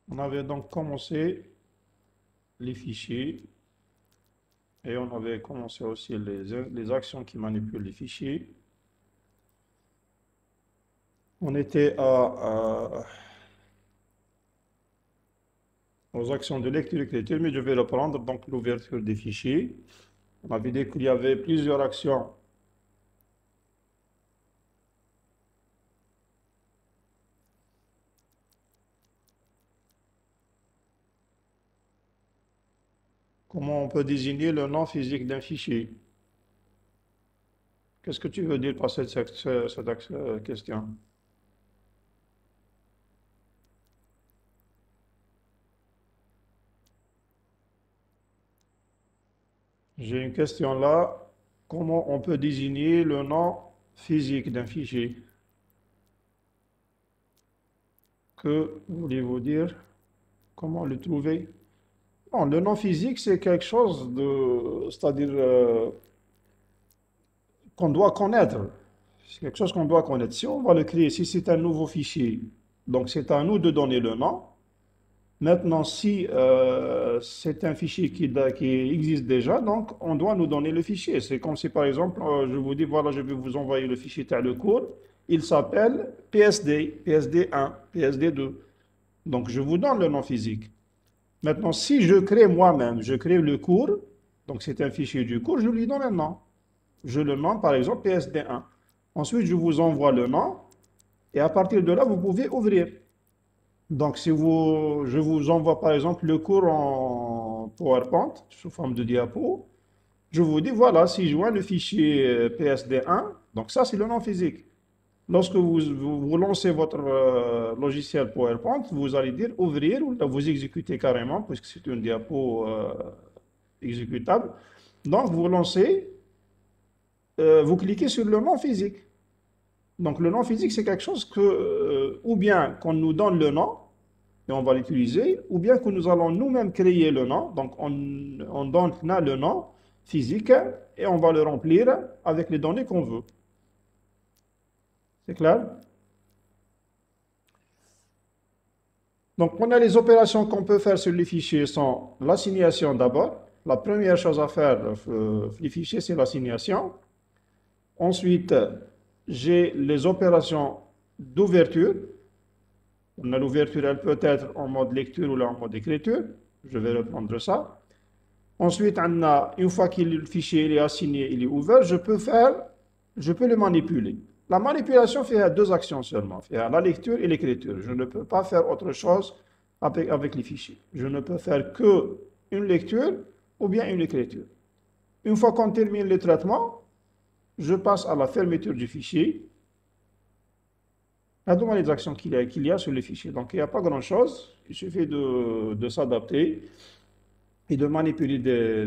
On avait donc commencé les fichiers et on avait commencé aussi les actions qui manipulent les fichiers. On était aux actions de lecture et écriture, mais je vais reprendre donc l'ouverture des fichiers. On avait dit qu'il y avait plusieurs actions. Comment on peut désigner le nom physique d'un fichier? Qu'est-ce que tu veux dire par cette question? J'ai une question là. Comment on peut désigner le nom physique d'un fichier? Que voulez-vous dire? Comment le trouver? Non, le nom physique, c'est quelque chose de, c'est-à-dire qu'on doit connaître. C'est quelque chose qu'on doit connaître. Si on va le créer, si c'est un nouveau fichier, donc c'est à nous de donner le nom. Maintenant, si c'est un fichier qui existe déjà, donc on doit nous donner le fichier. C'est comme si, par exemple, je vous dis, voilà, je vais vous envoyer le fichier tel le cours. Il s'appelle PSD, PSD1, PSD2. Donc, je vous donne le nom physique. Maintenant, si je crée moi-même, je crée le cours, donc c'est un fichier du cours, je lui donne un nom. Je le nomme par exemple PSD1. Ensuite, je vous envoie le nom et à partir de là, vous pouvez ouvrir. Donc, si je vous envoie par exemple le cours en PowerPoint sous forme de diapo, je vous dis voilà, si je vois le fichier PSD1, donc ça c'est le nom physique. Lorsque vous lancez votre logiciel PowerPoint, vous allez dire ouvrir ou là, vous exécutez carrément, puisque c'est une diapo exécutable. Donc vous lancez, vous cliquez sur le nom physique. Donc le nom physique, c'est quelque chose que, ou bien qu'on nous donne le nom, et on va l'utiliser, ou bien que nous allons nous-mêmes créer le nom. Donc on donne là le nom physique et on va le remplir avec les données qu'on veut. C'est clair? Donc, on a les opérations qu'on peut faire sur les fichiers sont l'assignation d'abord. La première chose à faire les fichiers, c'est l'assignation. Ensuite, j'ai les opérations d'ouverture. On a l'ouverture, elle peut être en mode lecture ou là en mode écriture. Je vais reprendre ça. Ensuite, on a, une fois que le fichier est assigné, il est ouvert, je peux le manipuler. La manipulation fait deux actions seulement, fait la lecture et l'écriture. Je ne peux pas faire autre chose avec les fichiers. Je ne peux faire que une lecture ou bien une écriture. Une fois qu'on termine le traitement, je passe à la fermeture du fichier. À les actions qu'il y a sur le fichier. Donc, il n'y a pas grand-chose. Il suffit de s'adapter et de manipuler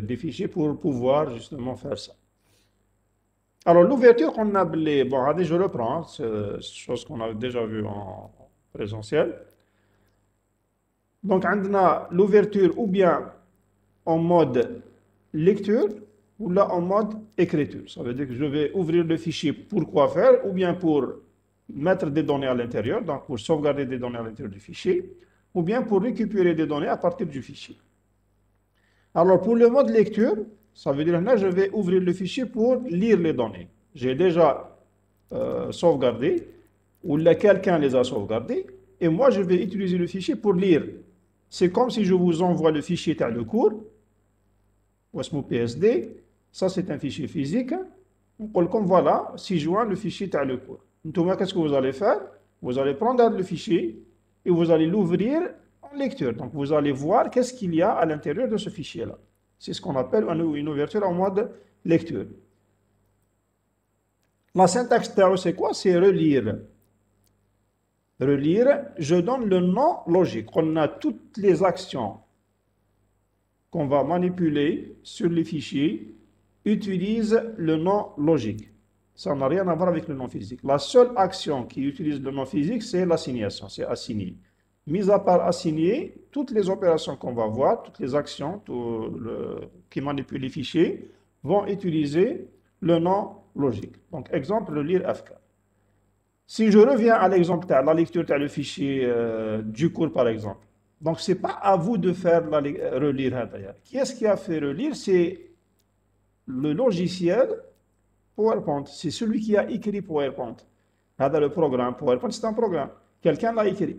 des fichiers pour pouvoir justement faire ça. Alors, l'ouverture qu'on a appelée, bon, allez, je reprends, c'est une chose qu'on a déjà vue en présentiel. Donc, on a l'ouverture ou bien en mode lecture ou là en mode écriture. Ça veut dire que je vais ouvrir le fichier pour quoi faire, ou bien pour mettre des données à l'intérieur, donc pour sauvegarder des données à l'intérieur du fichier, ou bien pour récupérer des données à partir du fichier. Alors, pour le mode lecture, ça veut dire que là, je vais ouvrir le fichier pour lire les données. J'ai déjà sauvegardé, ou là, quelqu'un les a sauvegardées, et moi, je vais utiliser le fichier pour lire. C'est comme si je vous envoie le fichier tel le cours, OSMO PSD, ça c'est un fichier physique. Comme voilà, si je vois le fichier tel le cours. Donc, qu'est-ce que vous allez faire? Vous allez prendre le fichier et vous allez l'ouvrir en lecture. Donc, vous allez voir qu'est-ce qu'il y a à l'intérieur de ce fichier-là. C'est ce qu'on appelle une ouverture en mode lecture. La syntaxe TAO, c'est quoi? C'est relire. Relire, je donne le nom logique. On a toutes les actions qu'on va manipuler sur les fichiers utilisent le nom logique. Ça n'a rien à voir avec le nom physique. La seule action qui utilise le nom physique, c'est l'assignation, c'est assigner. Mis à part assigner, toutes les opérations qu'on va voir, toutes les actions qui manipulent les fichiers, vont utiliser le nom logique. Donc, exemple, le lire FK. Si je reviens à l'exemple, à la lecture, à le fichier du cours, par exemple, Donc, ce n'est pas à vous de faire relire هذايا. Qui est-ce qui a fait relire? C'est le logiciel PowerPoint. C'est celui qui a écrit PowerPoint. هذا le programme PowerPoint, c'est un programme. Quelqu'un l'a écrit.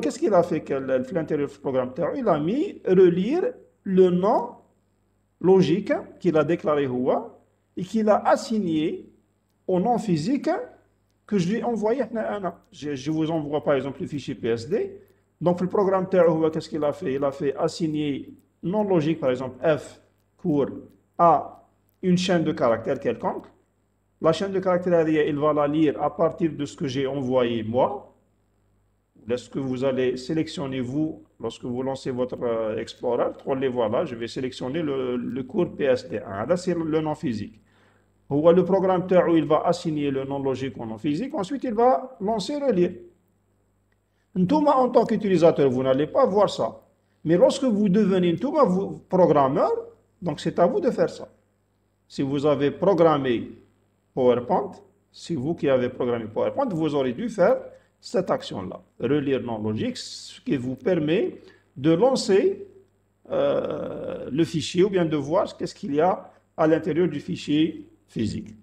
Qu'est-ce qu'il a fait à l'intérieur du programme? Il a mis relire le nom logique qu'il a déclaré et qu'il a assigné au nom physique que je lui ai envoyé. Je vous envoie par exemple le fichier PSD. Donc le programme qu'est-ce qu'il a fait? Il a fait assigner nom logique, par exemple F pour à une chaîne de caractères quelconque. La chaîne de caractères, il va la lire à partir de ce que j'ai envoyé moi. Lorsque vous allez sélectionner vous, lorsque vous lancez votre Explorer, voilà, je vais sélectionner le cours PSD1. Là, c'est le nom physique. Le programme il va assigner le nom logique au nom physique. Ensuite, il va lancer relire. En tant qu'utilisateur, vous n'allez pas voir ça. Mais lorsque vous devenez programmeur, donc c'est à vous de faire ça. Si vous avez programmé PowerPoint, c'est vous qui avez programmé PowerPoint, vous aurez dû faire cette action-là, relire non logique, ce qui vous permet de lancer le fichier ou bien de voir qu'est-ce qu'il y a à l'intérieur du fichier physique.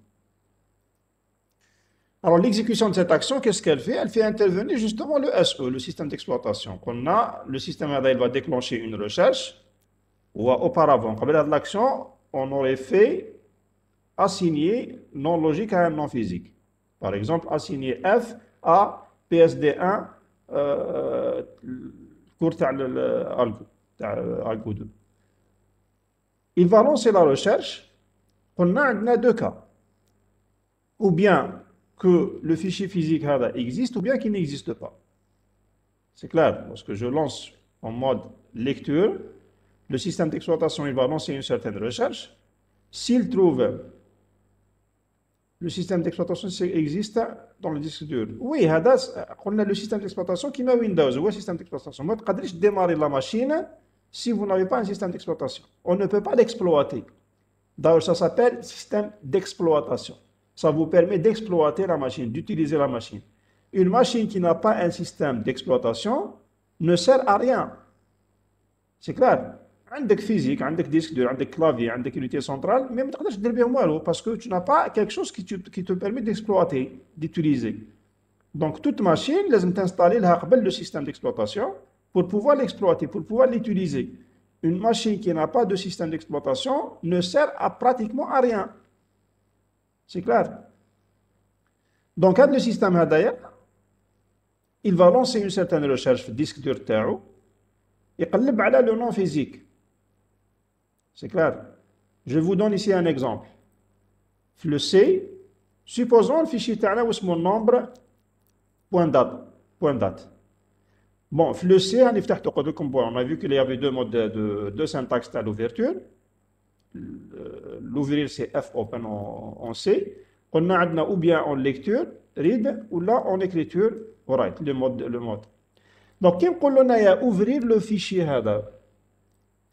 Alors l'exécution de cette action, qu'est-ce qu'elle fait? Elle fait intervenir justement le SE, le système d'exploitation. Qu'on a, le système il va déclencher une recherche, ou auparavant, comme l'action, on aurait fait assigner non logique à un non physique. Par exemple, assigner F à PSD1 cours Algo 2. Il va lancer la recherche. On a deux cas. Ou bien que le fichier physique existe, ou bien qu'il n'existe pas. C'est clair. Lorsque je lance en mode lecture, le système d'exploitation il va lancer une certaine recherche. S'il trouve le système d'exploitation existe dans le disque dur. Oui, on a le système d'exploitation qui met Windows. Ou le système d'exploitation. Vous ne pouvez pas démarrer la machine si vous n'avez pas un système d'exploitation. On ne peut pas l'exploiter. D'ailleurs, ça s'appelle système d'exploitation. Ça vous permet d'exploiter la machine, d'utiliser la machine. Une machine qui n'a pas un système d'exploitation ne sert à rien. C'est clair. عندك physique, عندك disque dur, عندك clavier, عندك unité centrale, mais tu ne peux pas faire والو parce que tu n'as pas quelque chose qui te permet d'exploiter, d'utiliser. Donc toute machine, لازم t'installer لها قبل le système d'exploitation pour pouvoir l'exploiter, pour pouvoir l'utiliser. Une machine qui n'a pas de système d'exploitation ne sert à pratiquement à rien. C'est clair. Donc le système il va lancer une certaine recherche sur le disque dur تاعو يقلب على le nom physique. C'est clair. Je vous donne ici un exemple. Le C, supposons le fichier تاعنا واسمه nombre point date. Bon, le C, on a vu qu'il y avait deux modes de syntaxe à l'ouverture. L'ouvrir c'est F open en C. On a ou bien en lecture, read, ou là en écriture, write, le mode. Donc, quand on a ouvrir le fichier,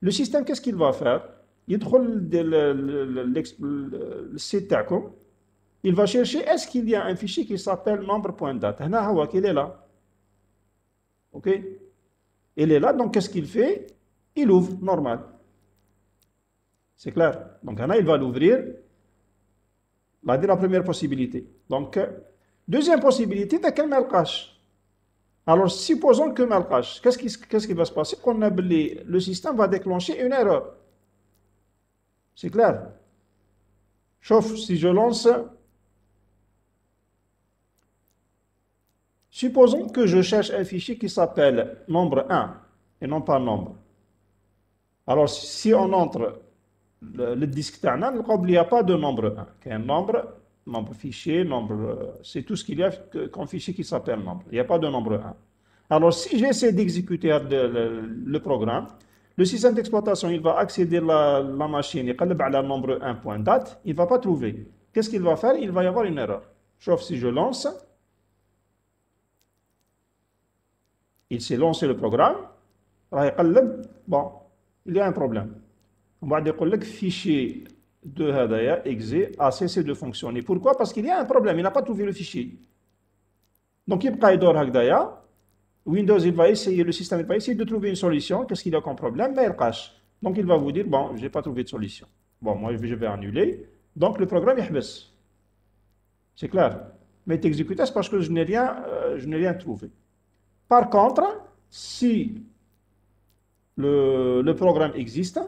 le système, qu'est-ce qu'il va faire? Il va chercher, est-ce qu'il y a un fichier qui s'appelle nombre.date? Il est là. OK? Il est là, donc qu'est-ce qu'il fait? Il ouvre, normal. C'est clair. Donc, il va l'ouvrir. Là, c'est la première possibilité. Donc, deuxième possibilité, c'est qu'il malcache. Alors, supposons que malcache, qu'est-ce qui va se passer? Le système va déclencher une erreur. C'est clair. Sauf si je lance. Supposons que je cherche un fichier qui s'appelle nombre 1 et non pas nombre. Alors, si on entre le disque تاعنا, il n'y a pas de nombre 1. Il y a un nombre fichier, nombre, c'est tout ce qu'il y a comme fichier qui s'appelle nombre. Il n'y a pas de nombre 1. Alors, si j'essaie d'exécuter le programme, le système d'exploitation, il va accéder à la machine, il va le nombre 1.date, il ne va pas trouver. Qu'est-ce qu'il va faire? Il va y avoir une erreur. Sauf si je lance, il s'est lancé le programme, bon, il y a un problème. On va dire que le fichier de Hadaya, exe, a cessé de fonctionner. Pourquoi? Parce qu'il y a un problème, il n'a pas trouvé le fichier. Donc, il va y avoir Hadaya. Windows, il va essayer, le système il va essayer de trouver une solution. Qu'est-ce qu'il y a comme problème? Mais il cache. Donc il va vous dire, bon, je n'ai pas trouvé de solution. Bon, moi je vais annuler. Donc le programme il baisse. C'est clair. Mais exécuté, c'est parce que je n'ai rien trouvé. Par contre, si le programme existe,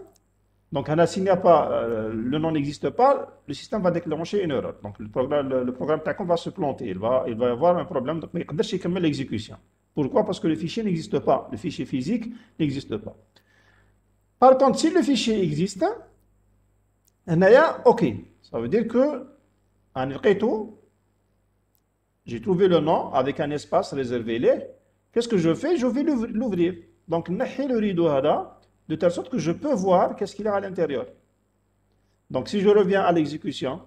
donc s'il n'y a pas, le nom n'existe pas, le système va déclencher une erreur. Donc le programme TACOM va se planter, il va avoir un problème, donc il va mettre l'exécution. Pourquoi? Parce que le fichier n'existe pas, le fichier physique n'existe pas. Par contre, si le fichier existe, OK, ça veut dire que j'ai trouvé le nom avec un espace réservé là. Qu'est-ce que je fais? Je vais l'ouvrir. Donc, le rideau de telle sorte que je peux voir qu'est-ce qu'il y a à l'intérieur. Donc, si je reviens à l'exécution,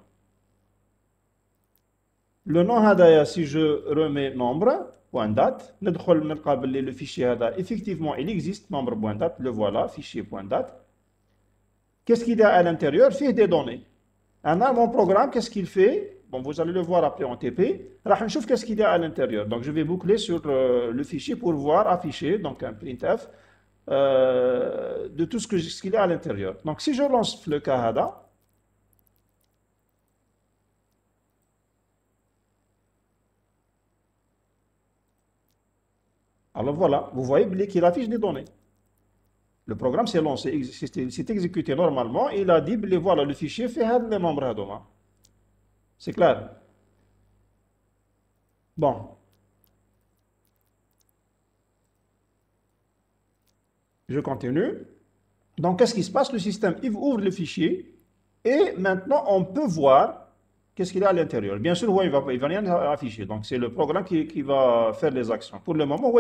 le nom hadaya, si je remets nombre, point date, le fichier hada, effectivement, il existe, nombre point date, le voilà, fichier point date. Qu'est-ce qu'il y a à l'intérieur? Il fait des données. Mon programme, qu'est-ce qu'il fait? Bon, vous allez le voir après en TP. Qu'est-ce qu'il y a à l'intérieur? Donc, je vais boucler sur le fichier pour voir afficher, donc un printf, de tout ce qu'il y a à l'intérieur. Donc, si je lance le Kahada, alors voilà, vous voyez qu'il affiche des données. Le programme s'est lancé, s'est exécuté normalement, et il a dit, voilà, le fichier fait les nombres. C'est clair? Bon. Je continue. Donc, qu'est-ce qui se passe? Le système, il ouvre le fichier, et maintenant, on peut voir qu'est-ce qu'il y a à l'intérieur. Bien sûr, il va rien afficher. Donc, c'est le programme qui va faire les actions. Pour le moment,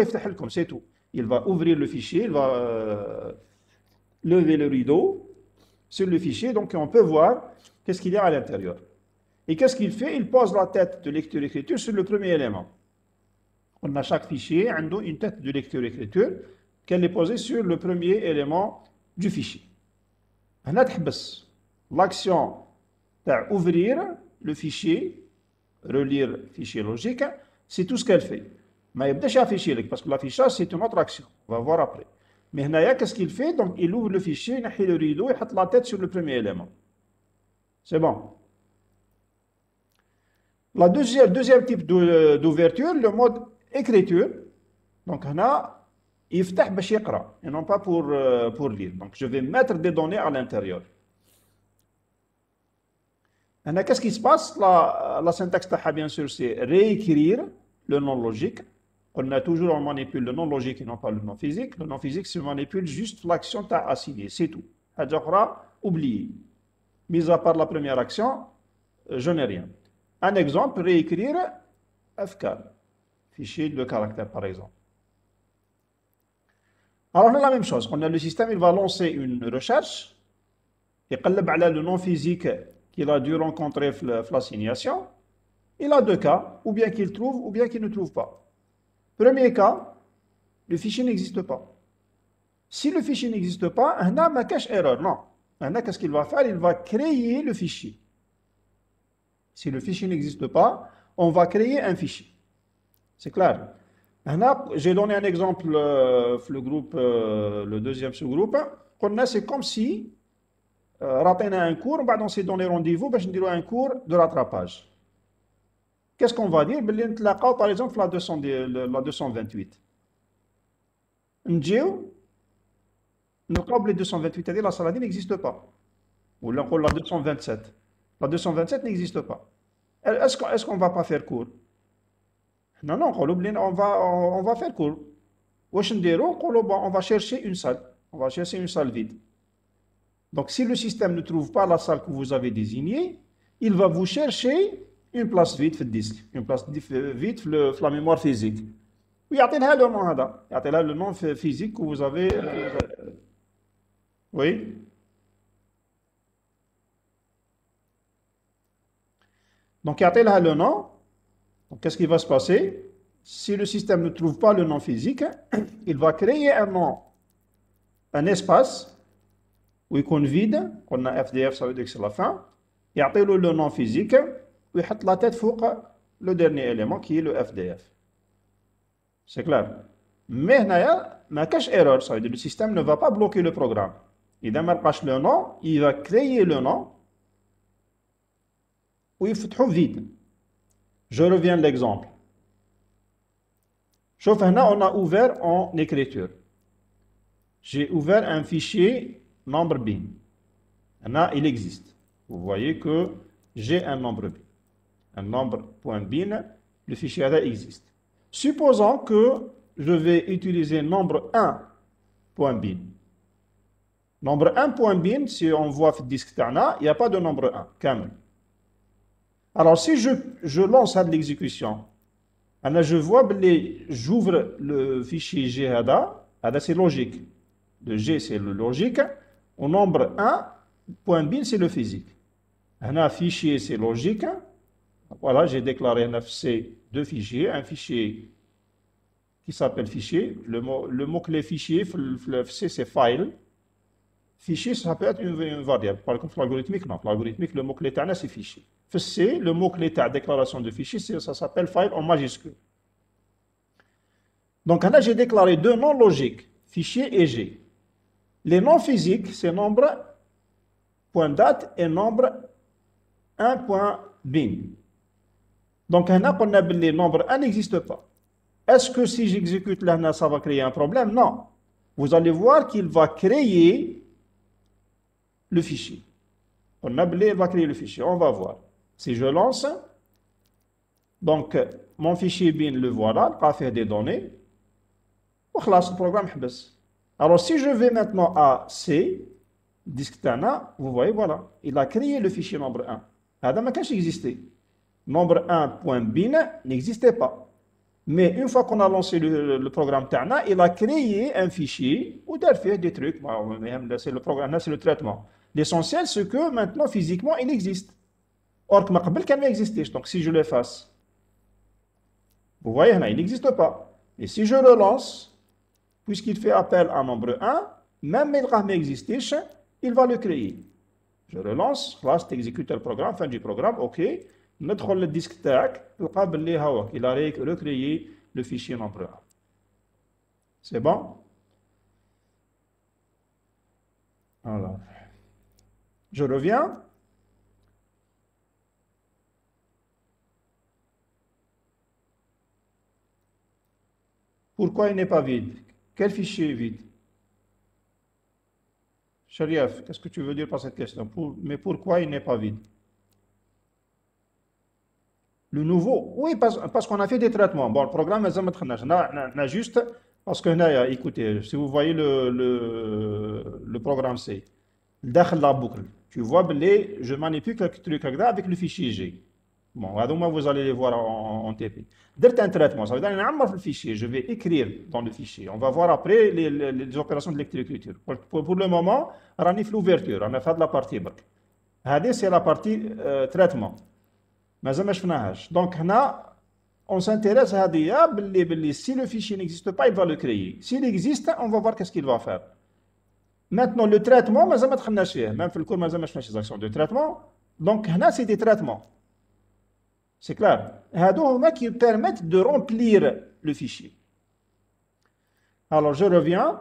c'est tout. Il va ouvrir le fichier, il va lever le rideau sur le fichier. Donc, on peut voir qu'est-ce qu'il y a à l'intérieur. Et qu'est-ce qu'il fait? Il pose la tête de lecture-écriture sur le premier élément. On a chaque fichier, une tête de lecture-écriture, qu'elle est posée sur le premier élément du fichier. L'action d'ouvrir le fichier, relire le fichier logique, c'est tout ce qu'elle fait. Mais il ne peut pas afficher, parce que l'affichage, c'est une autre action. On va voir après. Mais qu'est-ce qu'il fait? Donc, il ouvre le fichier, il met le rideau, il met la tête sur le premier élément. C'est bon. La deuxième type d'ouverture, le mode écriture. Donc, il ouvre pour lire, et non pas pour lire. Donc, je vais mettre des données à l'intérieur. Qu'est-ce qui se passe? La syntaxe, bien sûr, c'est réécrire le nom logique. On a toujours, on manipule le nom logique et non pas le nom physique. Le nom physique, se manipule juste l'action que tu as assignée, c'est tout. Oublié. Mis à part la première action, je n'ai rien. Un exemple, réécrire FK, fichier de caractère par exemple. Alors, on a la même chose. On a le système, il va lancer une recherche. Il va le nom physique qu'il a dû rencontrer l'assignation. Il a deux cas, ou bien qu'il trouve, ou bien qu'il ne trouve pas. Premier cas, le fichier n'existe pas. Si le fichier n'existe pas, on a ma cache erreur. Non. Qu'est-ce qu'il va faire? Il va créer le fichier. Si le fichier n'existe pas, on va créer un fichier. C'est clair. J'ai donné un exemple, le groupe, le deuxième sous-groupe. C'est comme si ratena un cours, on s'est donné rendez-vous, je dirais un cours de rattrapage. Qu'est-ce qu'on va dire? Par exemple, la 228. Nous les 228, c'est-à-dire la saladine n'existe pas. Ou la 227. La 227 n'existe pas. Est-ce qu'on ne va pas faire cours? Non, on va faire cours. On va chercher une salle. On va chercher une salle vide. Donc, si le système ne trouve pas la salle que vous avez désignée, il va vous chercher une place vide sur le disque, une place vide sur la mémoire physique. Oui, il y a le nom physique que vous avez. Oui. Donc, il y a le nom. Donc, qu'est-ce qui va se passer? Si le système ne trouve pas le nom physique, il va créer un nom, un espace, où il compte vide, on a FDF, ça veut dire que c'est la fin. Il y a le nom physique, où il met la tête sur le dernier élément qui est le FDF. C'est clair? Mais هنايا ما كاش erreur, ça veut dire le système ne va pas bloquer le programme. إذا ما لقاش le nom, il va créer le nom ويفتحوا vide. Je reviens à l'exemple. شوف هنا on a ouvert en écriture. J'ai ouvert un fichier nombre bin. Là, il existe. Vous voyez que j'ai un nombre bin. Un nombre .bin, le fichier là existe. Supposons que je vais utiliser nombre 1.bin. Nombre 1.bin, si on voit le disque Tana, il n'y a pas de nombre 1, Camel. Alors, si je lance à l'exécution, je vois, j'ouvre le fichier G, c'est logique. Le G, c'est le logique. Au nombre 1.bin, c'est le physique. Un fichier, c'est logique. Voilà, j'ai déclaré un FC deux fichiers. Un fichier qui s'appelle fichier. Le mot-clé fichier, le FC, c'est file. Fichier, ça peut être une variable. Par contre, l'algorithmique, non. L'algorithmique, le mot-clé tana, c'est fichier. FC, le mot-clé ta déclaration de fichier, ça s'appelle file en majuscule. Donc là, j'ai déclaré deux noms logiques, fichier et G. Les noms physiques, c'est nombre .date et nombre 1.bin. Donc là, on a les nombres 1 n'existe pas. Est-ce que si j'exécute là, ça va créer un problème? Non. Vous allez voir qu'il va créer le fichier. On a il va créer le fichier. On va voir. Si je lance, donc mon fichier bin, le voilà, il va faire des données. Le programme. Alors si je vais maintenant à C, disque Tana, vous voyez, voilà, il a créé le fichier nombre 1. Ça n'a pas existé. Nombre 1.bin n'existait pas. Mais une fois qu'on a lancé le programme Tana, il a créé un fichier où il a fait des trucs. C'est le programme, c'est le traitement. L'essentiel, c'est que maintenant, physiquement, il existe. Or, que Maqbel quand même existait. Donc, si je l'efface, vous voyez, il n'existe pas. Et si je le lance, puisqu'il fait appel à nombre 1, même il n'a existé, il va le créer. Je relance, là, c'est exécuté le programme, fin du programme, ok. Notre le disque tag, il a recréé le fichier nombre 1. C'est bon? Alors, je reviens. Pourquoi il n'est pas vide? Quel fichier est vide? Shariaf, qu'est-ce que tu veux dire par cette question? Mais pourquoi il n'est pas vide? Le nouveau, oui, parce qu'on a fait des traitements. Bon, le programme, on a juste, parce que, écoutez, si vous voyez le programme C, la boucle, tu vois, je manipule quelques trucs avec le fichier G. Bon, vous allez les voir en TP. Dès un traitement, ça veut dire que le fichier, je vais écrire dans le fichier. On va voir après les opérations de lecture-écriture. Pour le moment, on a fait l'ouverture, on a fait de la partie. C'est la partie traitement. Donc, on s'intéresse à dire si le fichier n'existe pas, il va le créer. S'il existe, on va voir qu'est-ce qu'il va faire. Maintenant, le traitement, même le cours, les actions de traitement. Donc, c'est des traitements. C'est clair. C'est qui permettent de remplir le fichier. Alors, je reviens.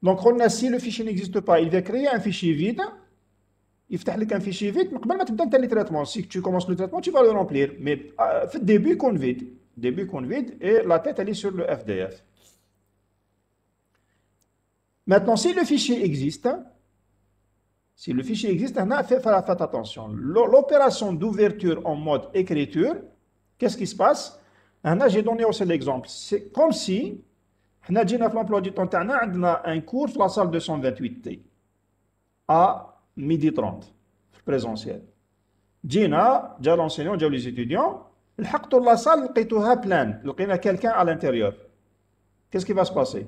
Donc, si le fichier n'existe pas, il va créer un fichier vide. Il fait un fichier vide, mais tu donnes le traitement. Si tu commences le traitement, tu vas le remplir. Mais au début, qu'on vide. Et la tête, elle est sur le FDF. Maintenant, si le fichier existe, faites attention. L'opération d'ouverture en mode écriture, qu'est-ce qui se passe? J'ai donné aussi l'exemple. C'est comme si, on a l'emploi du temps, on a un cours dans la salle 228T à midi 30, présentiel. Jina, l'enseignant, les étudiants, la salle, pleine. Il y a quelqu'un à l'intérieur. Qu'est-ce qui va se passer?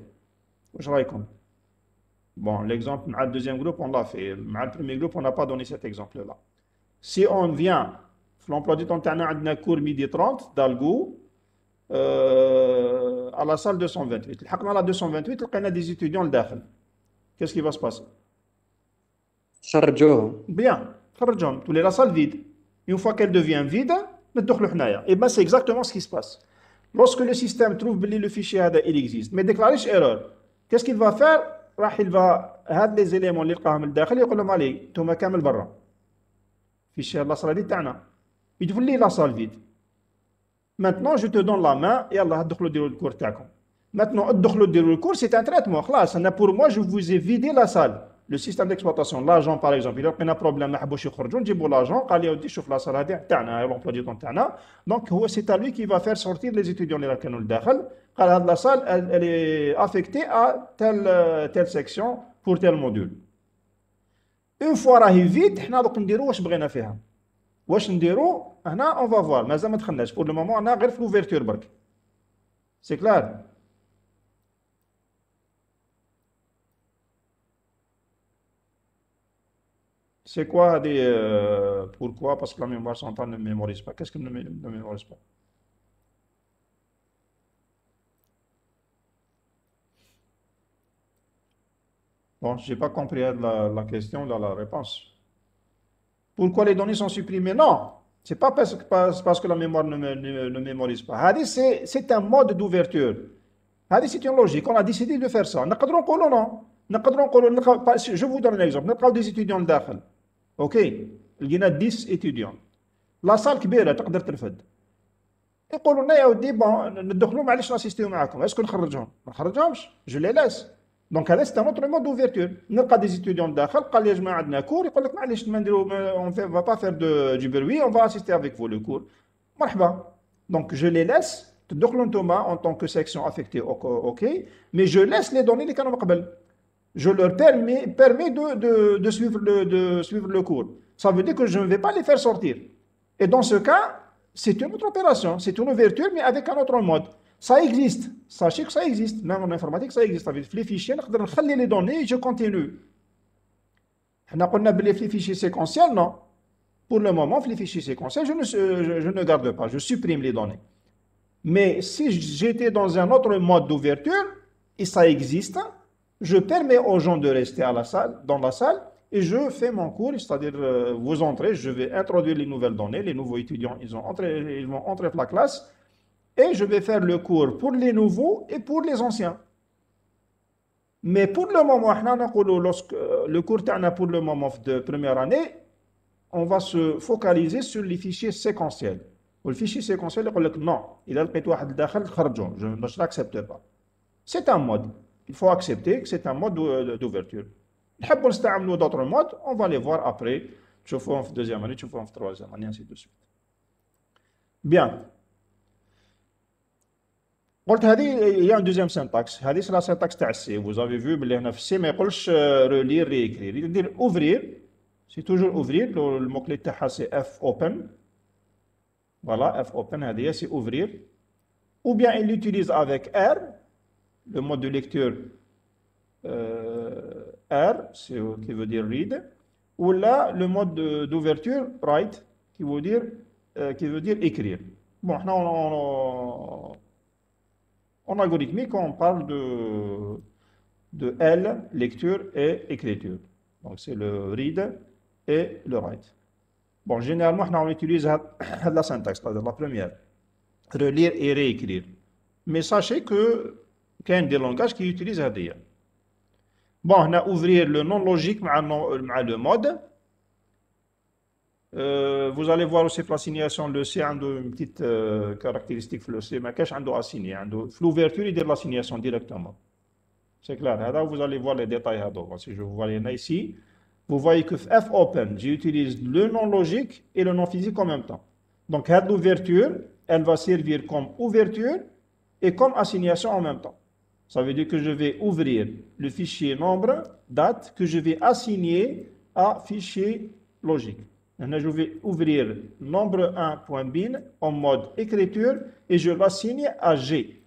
Bon, l'exemple, le deuxième groupe, on l'a fait. Le premier groupe, on n'a pas donné cet exemple-là. Si on vient, l'emploi du temps, on a un cours midi 30, d'Algo, à la salle 228. À la 228, on a des étudiants dedans. Qu'est-ce qui va se passer? Bien, la salle vide. Une fois qu'elle devient vide, et bien c'est exactement ce qui se passe. Lorsque le système trouve que le fichier il existe, mais déclare erreur, qu'est-ce qu'il va faire? Il va هاد les éléments اللي لقاهم الداخل يقول لهم عليه انتم كامل برا fichier la salle دي تاعنا يدخل لي la salle vide. Maintenant je te donne la main يلا ادخلوا ديروا الكور تاعكم. Maintenant ادخلوا ديروا الكور c'est un traitement خلاص انا pour moi je vous ai vidé la salle. Le système d'exploitation, l'agent par exemple, il a un problème, ما حبوش يخرجوا نجيبوا l'agent قال لي ودي شوف la salle هذه تاعنا l'emploi du temps تاعنا. Donc c'est à lui qui va faire sortir les étudiants اللي كانوا لداخل. قال هذه la salle elle est affectée à telle section pour tel module. Une fois راهي vide حنا دوك نديروا واش بغينا فيها. واش نديروا هنا on va voir مازال ما دخلناش pour le moment انا غير في l'ouverture برك. C'est clair. C'est quoi pourquoi? Parce que la mémoire centrale ne mémorise pas. Qu'est-ce qu'elle ne mémorise pas? Bon, je n'ai pas compris la question, la réponse. Pourquoi les données sont supprimées? Non, ce n'est pas parce que la mémoire ne mémorise pas. C'est un mode d'ouverture. C'est une logique. On a décidé de faire ça. Non. Je vous donne un exemple. Nous avons des étudiants dedans. Ok, il y a 10 étudiants. La salle كبيرة تقدر ترفد. يقولوا لنا يا ودي بون ندخلوا معليش ناسيستيو معاكم، اسكو نخرجهم؟ ما نخرجهمش، جو لي لاس. دونك هذا سي ان اوتر مود دوفيرتور. نلقى دي étudiants داخل قال لي يا جماعة عندنا كور، يقول لك معليش ما نديرو اون فا با فير دو بروي، اون فا اسيستي افيك فو لو كور. مرحبا. دونك جو لي لاس تدخلوا نتوما اون طونك كو سيكسيون افيكتي اوكي، مي جو لاس لي دوني اللي كانوا من قبل. Je leur permets de suivre le cours. Ça veut dire que je ne vais pas les faire sortir. Et dans ce cas, c'est une autre opération, c'est une ouverture, mais avec un autre mode. Ça existe. Sachez que ça existe. Même en informatique, ça existe. Avec les fichiers, on peut les données et je continue. On a pas les fichiers séquentiels, non. Pour le moment, les fichiers séquentiels, je ne garde pas, je supprime les données. Mais si j'étais dans un autre mode d'ouverture, et ça existe, je permets aux gens de rester dans la salle, et je fais mon cours, c'est-à-dire vous entrez, je vais introduire les nouvelles données, les nouveaux étudiants, ils vont entrer dans la classe, et je vais faire le cours pour les nouveaux et pour les anciens. Mais pour le moment, lorsque le cours pour le moment de première année, on va se focaliser sur les fichiers séquentiels. Le fichier séquentiel, il dit non, il a le je ne l'accepte pas. C'est un mode. Il faut accepter que c'est un mode d'ouverture. نحبوا نستعملوا d'autres modes, on va les voir après. تشوفوهم في deuxième année, تشوفوهم في troisième année, ainsi de suite. Bien. قلت هذه il y a un deuxième syntaxe. هذه c'est la syntaxe تاع C. Vous avez vu بلي هنا في C ما يقولش relire, réécrire. Il dit ouvrir. C'est toujours ouvrir. Le mot-clé تاعها c'est F open. Voilà, F open هذه c'est ouvrir. Ou bien il l'utilise avec R. Le mode de lecture R, qui veut dire read, ou là le mode d'ouverture write, qui veut dire écrire. Bon, en algorithmique, on parle de L, lecture et écriture. Donc c'est le read et le write. Bon, généralement, on utilise la syntaxe, c'est-à-dire la première, relire et réécrire. Mais sachez que qu'il y a des langages qui utilisent هذه. Bon, on a ouvrir le non logique avec le mode. Vous allez voir aussi pour l'assignation, le C a une petite caractéristique, le C, mais qu'est-ce qu'il a assigné? L'ouverture, il dit l'assignation directement. C'est clair. Là, vous allez voir les détails. Si je vous vois ici, vous voyez que F open, j'utilise le non logique et le non physique en même temps. Donc, l'ouverture, elle va servir comme ouverture et comme assignation en même temps. Ça veut dire que je vais ouvrir le fichier nombre, date, que je vais assigner à fichier logique. Maintenant, je vais ouvrir nombre 1.bin en mode écriture et je l'assigne à G.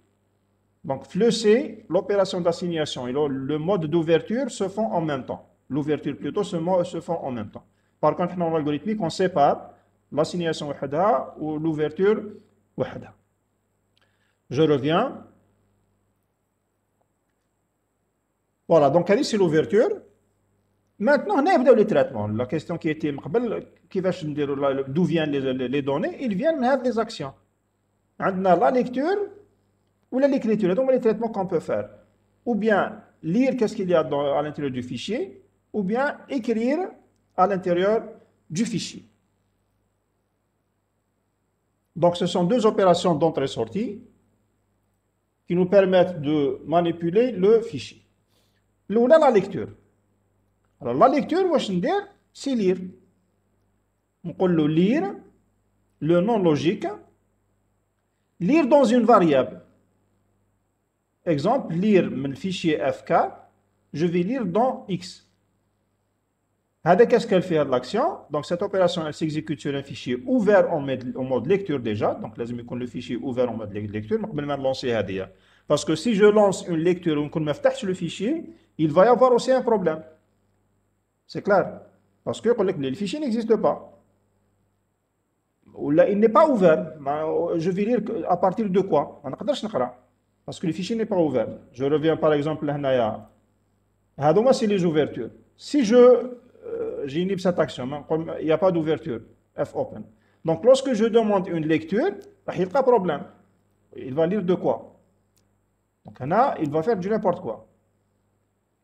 Donc, le C, l'opération d'assignation et le mode d'ouverture se font en même temps. L'ouverture plutôt se font en même temps. Par contre, dans l'algorithmique, on sépare l'assignation ou l'ouverture. Je reviens. Voilà, donc c'est l'ouverture. Maintenant, on a le traitement. La question qui était d'où viennent les données, ils viennent des actions. عندنا la lecture ou l'écriture. Donc, les traitements qu'on peut faire. Ou bien lire qu'est-ce qu'il y a à l'intérieur du fichier, ou bien écrire à l'intérieur du fichier. Donc, ce sont deux opérations d'entrée-sortie qui nous permettent de manipuler le fichier. L'oula, la lecture. Alors, la lecture, c'est lire. On peut lire le nom logique, lire dans une variable. Exemple, lire le fichier FK, je vais lire dans X. Qu'est-ce qu'elle fait de l'action? Donc, cette opération, elle s'exécute sur un fichier ouvert en mode lecture déjà. Donc, le fichier ouvert en mode lecture, je vais lancer. Parce que si je lance une lecture ou qu'on me sur le fichier, il va y avoir aussi un problème. C'est clair. Parce que le fichier n'existe pas. Ou là, il n'est pas ouvert. Je vais lire à partir de quoi? Parce que le fichier n'est pas ouvert. Je reviens par exemple là. C'est les ouvertures. Si j'inhibe cette action, il n'y a pas d'ouverture, fopen. Donc lorsque je demande une lecture, il n'y a pas de problème. Il va lire de quoi? Donc là, il va faire du n'importe quoi.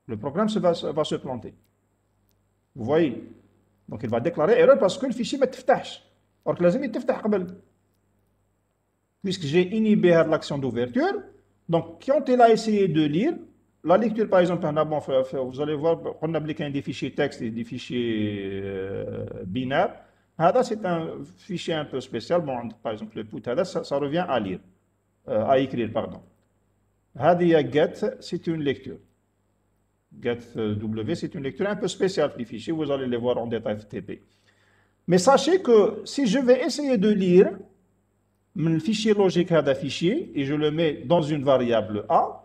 Le programme va se planter. Vous voyez? Donc il va déclarer erreur parce que le fichier va تفتحش. Or que لازم يتفتح قبل. Puisque j'ai inhibé l'action d'ouverture, donc quand il a essayé de lire, la lecture par exemple, vous allez voir, on a des fichiers texte et des fichiers binaires. C'est un fichier un peu spécial. Bon, par exemple, le put, ça revient à lire, à écrire, pardon. Get, c'est une lecture. Get W, c'est une lecture un peu spéciale des fichiers. Vous allez les voir en détail FTP. Mais sachez que si je vais essayer de lire le fichier logique fichier et je le mets dans une variable A,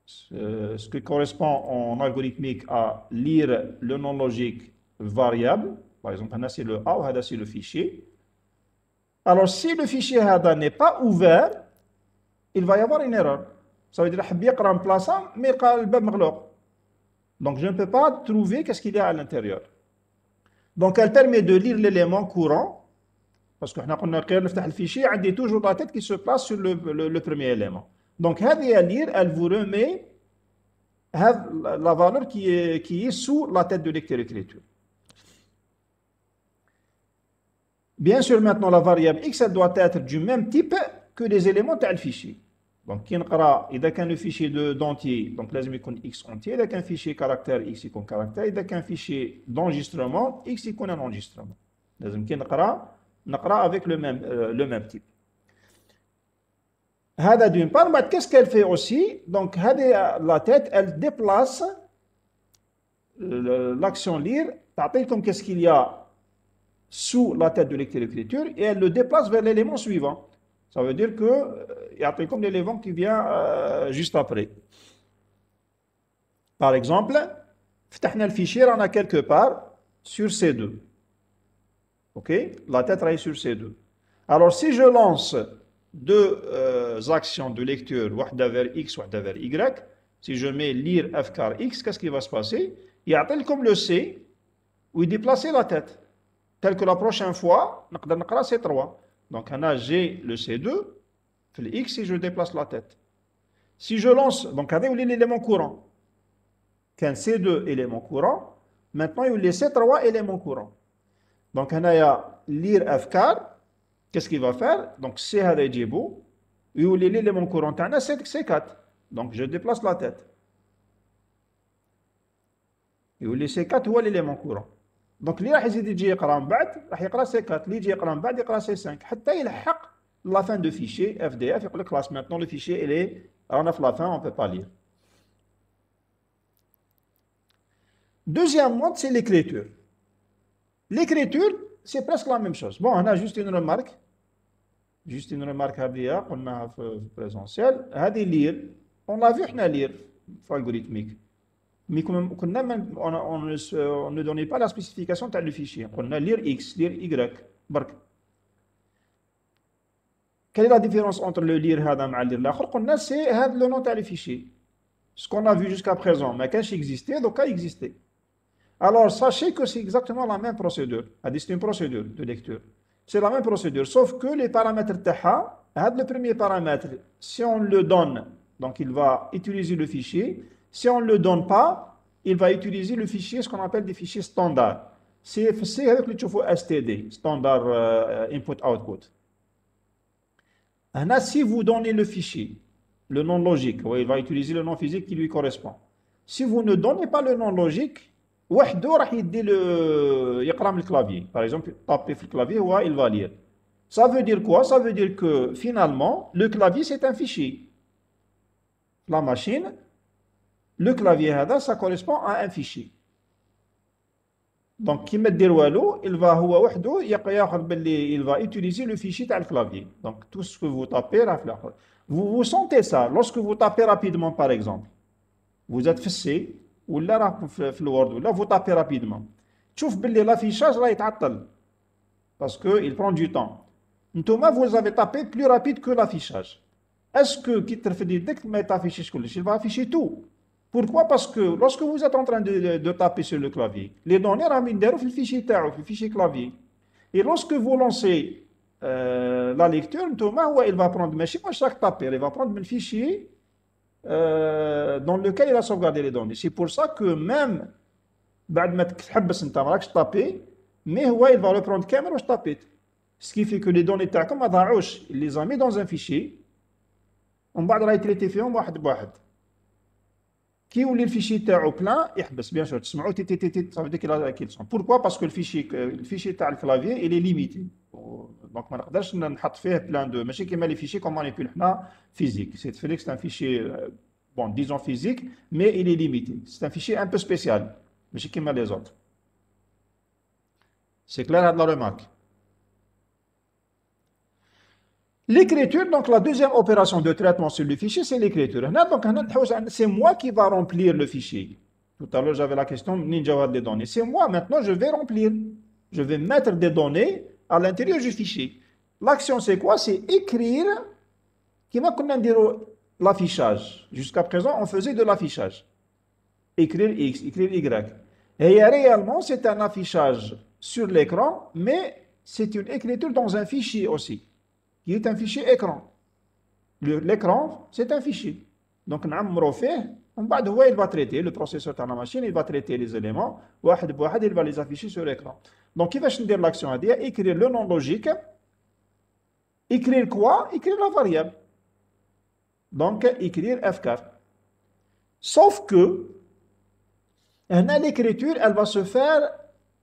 ce qui correspond en algorithmique à lire le nom logique variable, par exemple, c'est le A ou c'est le fichier. Alors, si le fichier n'est pas ouvert, il va y avoir une erreur. Ça veut dire qu'il y a un plaçant, mais il y a un. Donc, je ne peux pas trouver qu'est-ce qu'il y a à l'intérieur. Donc, elle permet de lire l'élément courant, parce que nous avons le fichier, il y a toujours la tête qui se place sur le premier élément. Donc, à lire, elle vous remet la valeur qui est sous la tête de lecteur-écriture. Bien sûr, maintenant, la variable x, elle doit être du même type que les éléments du fichier. Donc, il y a un fichier d'entier, donc il y a x entier, il y a un fichier caractère, x icône caractère, il y a un fichier d'enregistrement, x icône un enregistrement. Il y a avec le même type. D'une part, mais qu'est-ce qu'elle fait aussi? Donc, la tête, elle déplace l'action lire, comme qu'est-ce qu'il y a sous la tête de lecteur-écriture, et elle le déplace vers l'élément suivant. Ça veut dire qu'il y a comme l'élément qui vient juste après. Par exemple, le fichier, on a quelque part sur C2. OK? La tête est sur C2. Alors, si je lance deux actions de lecture, une vers X, une vers Y, si je mets lire F car X, qu'est-ce qui va se passer? Il y a tel comme le C, où il déplace la tête. Tel que la prochaine fois, on va lire C3. Donc, j'ai le C2, le X, et je déplace la tête. Si je lance, donc, il y a l'élément courant. Quand C2 élément courant, maintenant, il y a C3 élément courant. Donc, il y a lire F car. Qu'est-ce qu'il va faire? Donc, C est Djibo. Et où l'élément courant, c'est C4. Donc, je déplace la tête. Et où C4, où l'élément courant. Donc, اللي راح يزيد يجي يقرا من بعد راح يقرا C4 اللي يجي يقرا من بعد يقرا C5 حتى يلحق la fin de fichier FDF يقول لك خلاص maintenant le fichier il est رانا في la fin on peut pas lire. Deuxième mode, c'est l'écriture. L'écriture, c'est presque la même chose. Bon, on a juste une remarque. Juste une remarque هذه قلناها في présentiel. هذه lire, on l'a vu احنا lire في algorithmique. Mais on ne donnait pas la spécification de le fichier. On a lire X, lire Y. Quelle est la différence entre le lire et le lire? C'est le nom du fichier. Ce qu'on a vu jusqu'à présent, mais quand il existait, donc il existait. Alors, sachez que c'est exactement la même procédure. C'est une procédure de lecture. C'est la même procédure, sauf que les paramètres تاعها, le premier paramètre, si on le donne, donc il va utiliser le fichier. Si on ne le donne pas, il va utiliser le fichier, ce qu'on appelle des fichiers standards. CFC avec le تشوفوا STD, standard input-output. Si vous donnez le fichier, le nom logique, il va utiliser le nom physique qui lui correspond. Si vous ne donnez pas le nom logique, وحده راح يدي يقرا من الكلافيي. Par exemple, taper sur le clavier, il va lire. Ça veut dire quoi? Ça veut dire que finalement, le clavier c'est un fichier. La machine, le clavier ça correspond à un fichier. Donc, qui met il va هو وحده ياخذ باللي il va utiliser le fichier تاع le clavier. Donc, tout ce que vous tapez, vous sentez ça lorsque vous tapez rapidement, par exemple. Vous êtes fessé, ou là, في الوورد, ou là, vous tapez rapidement. تشوف باللي l'affichage راه يتعطل. Parce qu'il prend du temps. Ntouma, vous avez tapé plus rapide que l'affichage. Est-ce que qui te fait dire que tu affiché il va afficher tout? Pourquoi? Parce que lorsque vous êtes en train de taper sur le clavier, les données ramènent le fichier تاعو, le fichier clavier. Et lorsque vous lancez la lecture, il va prendre, mais pas chaque taper, il va prendre le fichier dans lequel il a sauvegardé les données. C'est pour ça que même بعد ما تحبس انت ما راكش taper, mais il va le prendre كامل واش taper. Ce qui fait que les données تاعكم ما ضاعوش, il les a mis dans un fichier. ومن بعد راه يتريتي فيهم واحد بواحد. كي يولي الفيشي تاعو بلان يحبس بيان سور تسمعوا تي تي تي تي صافي دير كيل سون. بوركوا باسكو الفيشي تاع الكلافيي il est limité. دونك ما نقدرش نحط فيه بلان دو ماشي كيما لي فيشي كوم مانيبيول حنا فيزيك. سي فيليكس ان فيشي bon disons physique mais il est limité. C'est un fichier un peu spécial ماشي كيما les autres. C'est clair هاد لا remarque. L'écriture, donc la deuxième opération de traitement sur le fichier, c'est l'écriture. Donc, c'est moi qui va remplir le fichier. Tout à l'heure, j'avais la question Ninja des données. C'est moi, maintenant, je vais remplir. Je vais mettre des données à l'intérieur du fichier. L'action, c'est quoi? C'est écrire, qui va dire l'affichage. Jusqu'à présent, on faisait de l'affichage. Écrire X, écrire Y. Et réellement, c'est un affichage sur l'écran, mais c'est une écriture dans un fichier aussi, qui est un fichier écran. L'écran, c'est un fichier. Donc, il va traiter, le processeur de la machine, il va traiter les éléments, il va les afficher sur l'écran. Donc, il va dire l'action à dire, écrire le nom logique. Écrire quoi? Écrire la variable. Donc, écrire F4. Sauf que, l'écriture, elle va se faire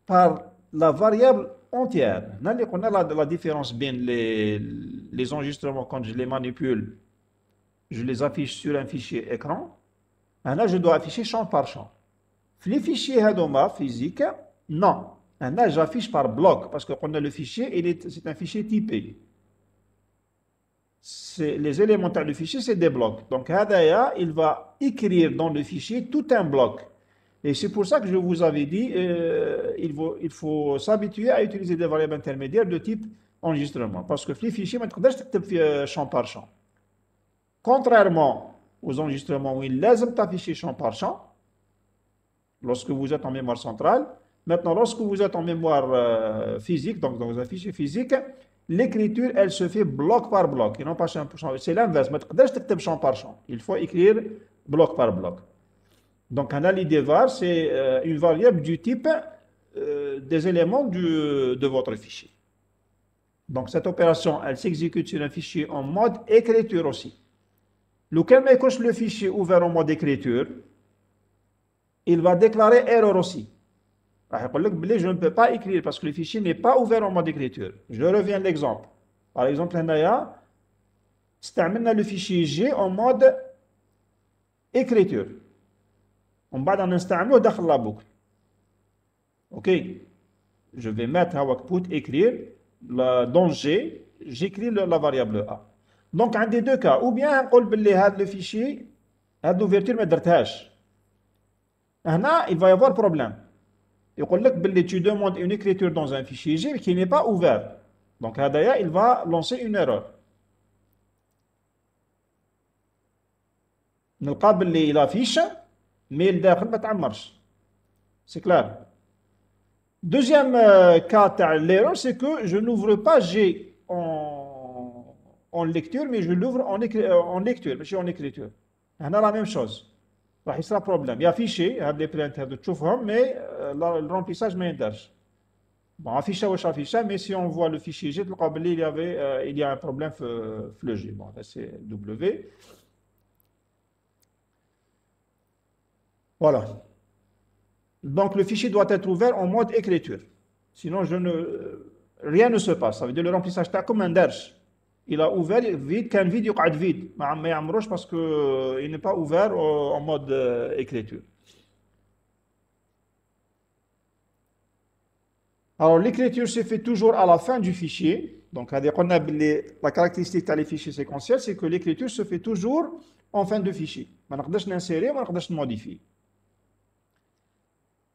par la variable entière. On a la différence bien les enregistrements quand je les manipule, je les affiche sur un fichier écran. Là, je dois afficher champ par champ. Les fichiers Hadoma physique, non. Là, j'affiche par bloc parce qu'on a le fichier, c'est un fichier typé. Les éléments du fichier, c'est des blocs. Donc, Hadaya, il va écrire dans le fichier tout un bloc. Et c'est pour ça que je vous avais dit, il faut s'habituer à utiliser des variables intermédiaires de type enregistrement. Parce que les fichiers, tu peux faire champ par champ. Contrairement aux enregistrements où il laisse afficher champ par champ, lorsque vous êtes en mémoire centrale, maintenant lorsque vous êtes en mémoire physique, donc dans un fichier physique, l'écriture, elle se fait bloc par bloc, et non pas champ par champ. C'est l'inverse, tu peux faire champ par champ. Il faut écrire bloc par bloc. Donc, un l'idée var, c'est une variable du type des éléments de votre fichier. Donc, cette opération, elle s'exécute sur un fichier en mode écriture aussi. Lequel le fichier ouvert en mode écriture, il va déclarer erreur aussi. Je ne peux pas écrire parce que le fichier n'est pas ouvert en mode écriture. Je reviens à l'exemple. Par exemple, c'est le fichier G en mode écriture. On va dans la boucle. Ok. Je vais mettre à output écrire dans G, j'écris la variable A. Donc, un des deux cas, ou bien on dit le fichier, l'ouverture ne درتهاش. Il va y avoir problème. Tu demandes une écriture dans un fichier G qui n'est pas ouvert. Donc, il va lancer une erreur. Il affiche, mais le dakhل ما تعمرش. C'est clair. Deuxième cas de l'erreur, c'est que je n'ouvre pas G en lecture, mais je l'ouvre en lecture, ماشي en écriture. هنا la même chose. راح يصير بروبليم. يا فيشي هاد لي برينت هادو تشوفهم مي الرomplissage ما يندرش. Bon, affiché واش affiché, mais si on voit le fichier G, تلقاو باللي il y a un problème في le G. Bon, là c'est W. Voilà. Donc le fichier doit être ouvert en mode écriture. Sinon, rien ne se passe. Ça veut dire le remplissage تاعكم ما ندارش. Il a ouvert vide, كان vide يقعد vide. ما يعمروش parce que il n'est pas ouvert en mode écriture. Alors l'écriture se fait toujours à la fin du fichier. Donc la caractéristique des fichiers séquentiels, c'est que l'écriture se fait toujours en fin de fichier. ما نقدرش نinsérer, ما نقدرش modifier.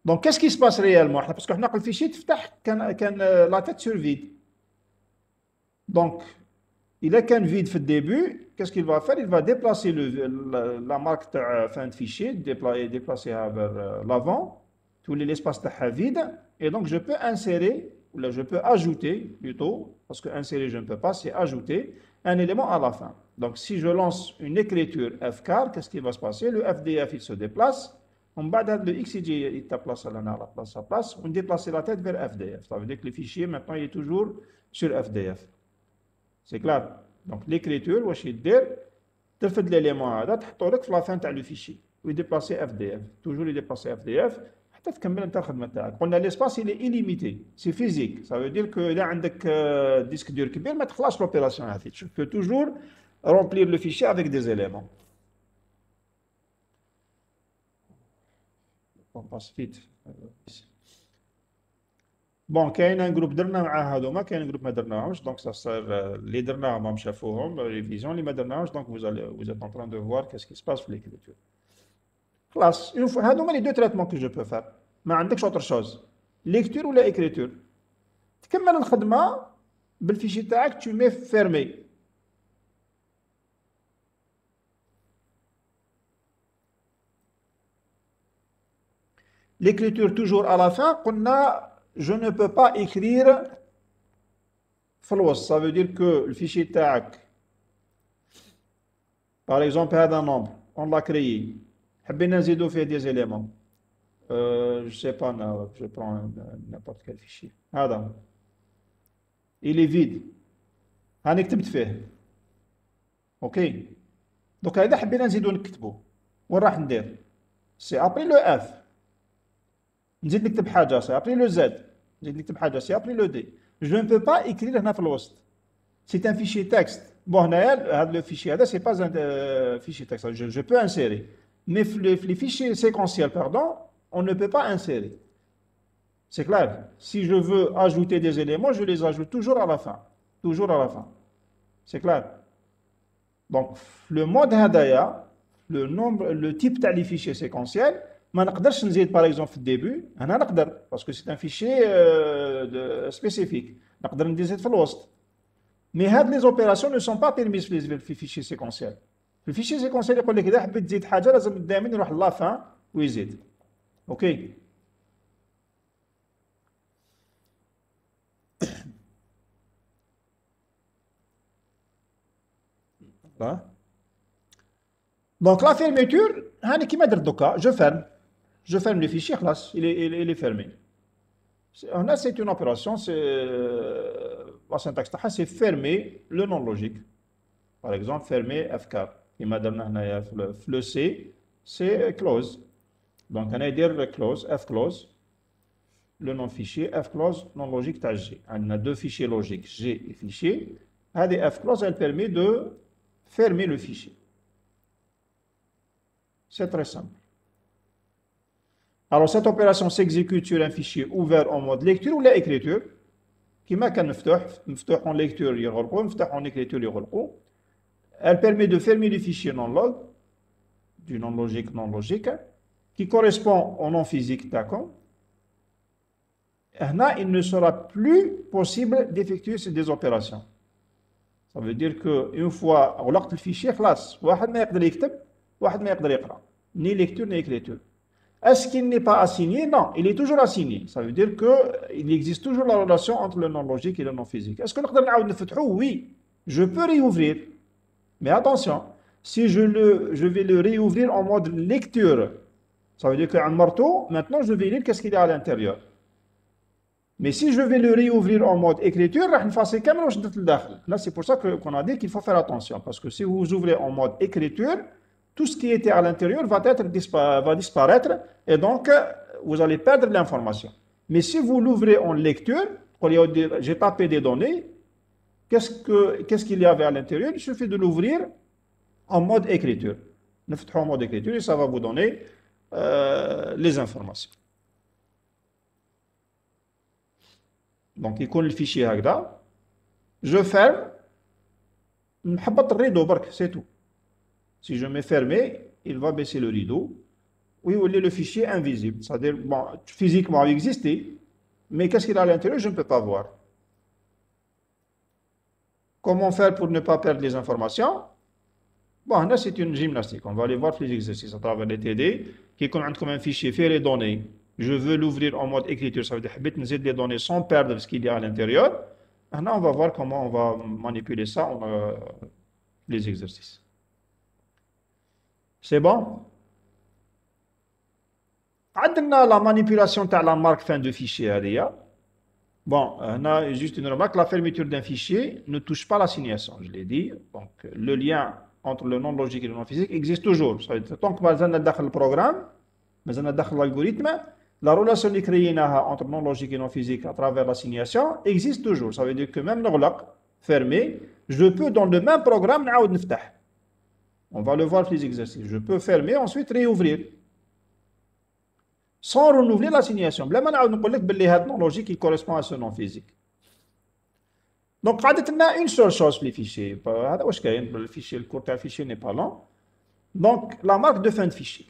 Donc qu'est-ce qui se passe réellement? Parce que le fichier تفتح كان la tête sur vide. Donc il a qu'un vide au début. Qu'est-ce qu'il va faire? Il va déplacer la marque de fin de fichier, déplacer vers l'avant, tous les espaces vide. Et donc je peux insérer, ou là je peux ajouter plutôt, parce que insérer je ne peux pas, c'est ajouter un élément à la fin. Donc si je lance une écriture F-car, qu'est-ce qui va se passer? Le FDF il se déplace. On va le XJ il déplace à la place, on déplace la tête vers FDF. Ça veut dire que le fichier maintenant il est toujours sur FDF. C'est clair. Donc l'écriture, واش يدير ترفد l'élément هذا تحطو لك في لا فان تاع لو فيشي ويديبلاسي FDF. Toujours يديبلاسي FDF حتى تكمل انت الخدمه تاعك. قلنا l'espace il est illimité, c'est physique. Ça veut dire que اذا عندك disque dur كبير ما تخلصش l'opération هذه. Tu peux toujours remplir le fichier avec des éléments. On passe vite. بون كاين ان جروب درنا مع هذوما كاين جروب ما درناهمش دونك سا صار اللي درناهم راهم شافوهم ريفيزيون اللي ما درناهمش دونك vous êtes en train de voir qu'est-ce qui se passe في l'écriture خلاص هذوما لي دو تريتمون كو جو بو فار ما عندكش اوتر شوز ليكتور ولا اكريتور تكمل الخدمه بالفيشي تاعك tu mets fermé. L'écriture toujours à la fin قلنا je ne peux pas écrire فلوس. Ça veut dire que le fichier تاعك par exemple هذا nombre on l'a créé حبينا نزيدو فيه des éléments je sais pas je prends n'importe quel fichier هذا il est vide هاني كتبت فيه اوكي دوك هذا حبينا نزيدو نكتبو وين راح ندير سي ابري لو اف نزيد نكتب حاجه سي ابري لو زد نزيد نكتب حاجه سي ابري لو دي جو ne peux pas écrire هنا في الوسط c'est un fichier texte bon هنايا هذا لو fichier هذا c'est pas un fichier texte je peux insérer mais les fichiers séquentiels pardon on ne peut pas insérer. C'est clair. Si je veux ajouter des éléments je les ajoute toujours à la fin c'est clair. Donc le mode هدايا le type تاع les fichiers séquentiels ما نقدرش نزيد par exemple في الديبي هنا نقدر parce que c'est un fichier spécifique نقدر نزيد في الوسط mais هاد les opérations ne sont pas permises في les fichiers séquentiels. في الفيشي سيكونسيال يقول لك اذا حبيت تزيد حاجه لازم دائما يروح لا فان ويزيد. اوكي Donc la fermeture, هاني كيما درت دوكا je ferme le fichier خلاص il est fermé. هنا c'est une opération, c'est la syntaxe تاعها c'est fermer le non logique. Par exemple fermer F4 كيما درنا هنايا في le C c'est close. Donc هنا يدير close F close le non fichier F close non logique تاع G. عندنا deux fichiers logiques G et fichier. هذه F close elle permet de fermer le fichier. C'est très simple. Alors cette opération s'exécute sur un fichier ouvert en mode lecture ou la écriture. كما كان مفتوح en lecture يغلقوا مفتوح en écriture يغلقوا. Elle permet de fermer le fichier non log du non logique qui correspond au non physique d'accord. Là, il ne sera plus possible d'effectuer ces opérations. Ça veut dire qu'une fois غلقت الفيشي خلاص واحد ما يقدر يكتب واحد ما يقدر يقرا ni lecture ni écriture. Est-ce qu'il n'est pas assigné? Non, il est toujours assigné. Ça veut dire qu'il existe toujours la relation entre le non logique et le non physique. Est-ce que nous pouvons le faire? Oui, je peux réouvrir. Mais attention, si je vais le réouvrir en mode lecture, ça veut dire qu'un marteau, maintenant je vais lire qu'est-ce qu'il y a à l'intérieur. Mais si je vais le réouvrir en mode écriture, là c'est pour ça qu'on a dit qu'il faut faire attention. Parce que si vous ouvrez en mode écriture, tout ce qui était à l'intérieur va disparaître et donc vous allez perdre l'information. Mais si vous l'ouvrez en lecture, j'ai tapé des données, qu'est-ce qu'il y avait à l'intérieur? Il suffit de l'ouvrir en mode écriture. En mode écriture et ça va vous donner les informations. Donc, il connaît le fichier هكذا. Je ferme. نحبط الريدو برك, c'est tout. Si je mets fermé, il va baisser le rideau. Oui, le fichier invisible. C'est-à-dire, bon, physiquement, il existait, mais qu'est-ce qu'il y a à l'intérieur, je ne peux pas voir. Comment faire pour ne pas perdre les informations? Bon, là, c'est une gymnastique. On va aller voir les exercices à travers les TD. Qui compte comme un fichier, faire les données. Je veux l'ouvrir en mode écriture. Ça veut dire que les données sans perdre ce qu'il y a à l'intérieur. Maintenant, on va voir comment on va manipuler ça, les exercices. C'est bon? عندنا la manipulation de la marque fin de fichier. Bon, on a juste une remarque, la fermeture d'un fichier ne touche pas l'assignation, je l'ai dit. Donc, le lien entre le non logique et le non physique existe toujours. Ça veut dire, tant que nous avons le programme, nous avons l'algorithme, la relation qui est créée entre non logique et non physique à travers l'assignation existe toujours. Ça veut dire que même fermé, je peux dans le même programme, on va le voir les exercices. Je peux fermer, ensuite réouvrir. Sans renouveler l'assignation. Bla ma نعاود نقول لك باللي هذا non logique qui correspond à ce non physique. Donc قعدت لنا une seule chose في les fichiers. هذا واش كاين بالفيشي الكور تاع الفيشي n'est pas long. Donc la marque de fin de fichier.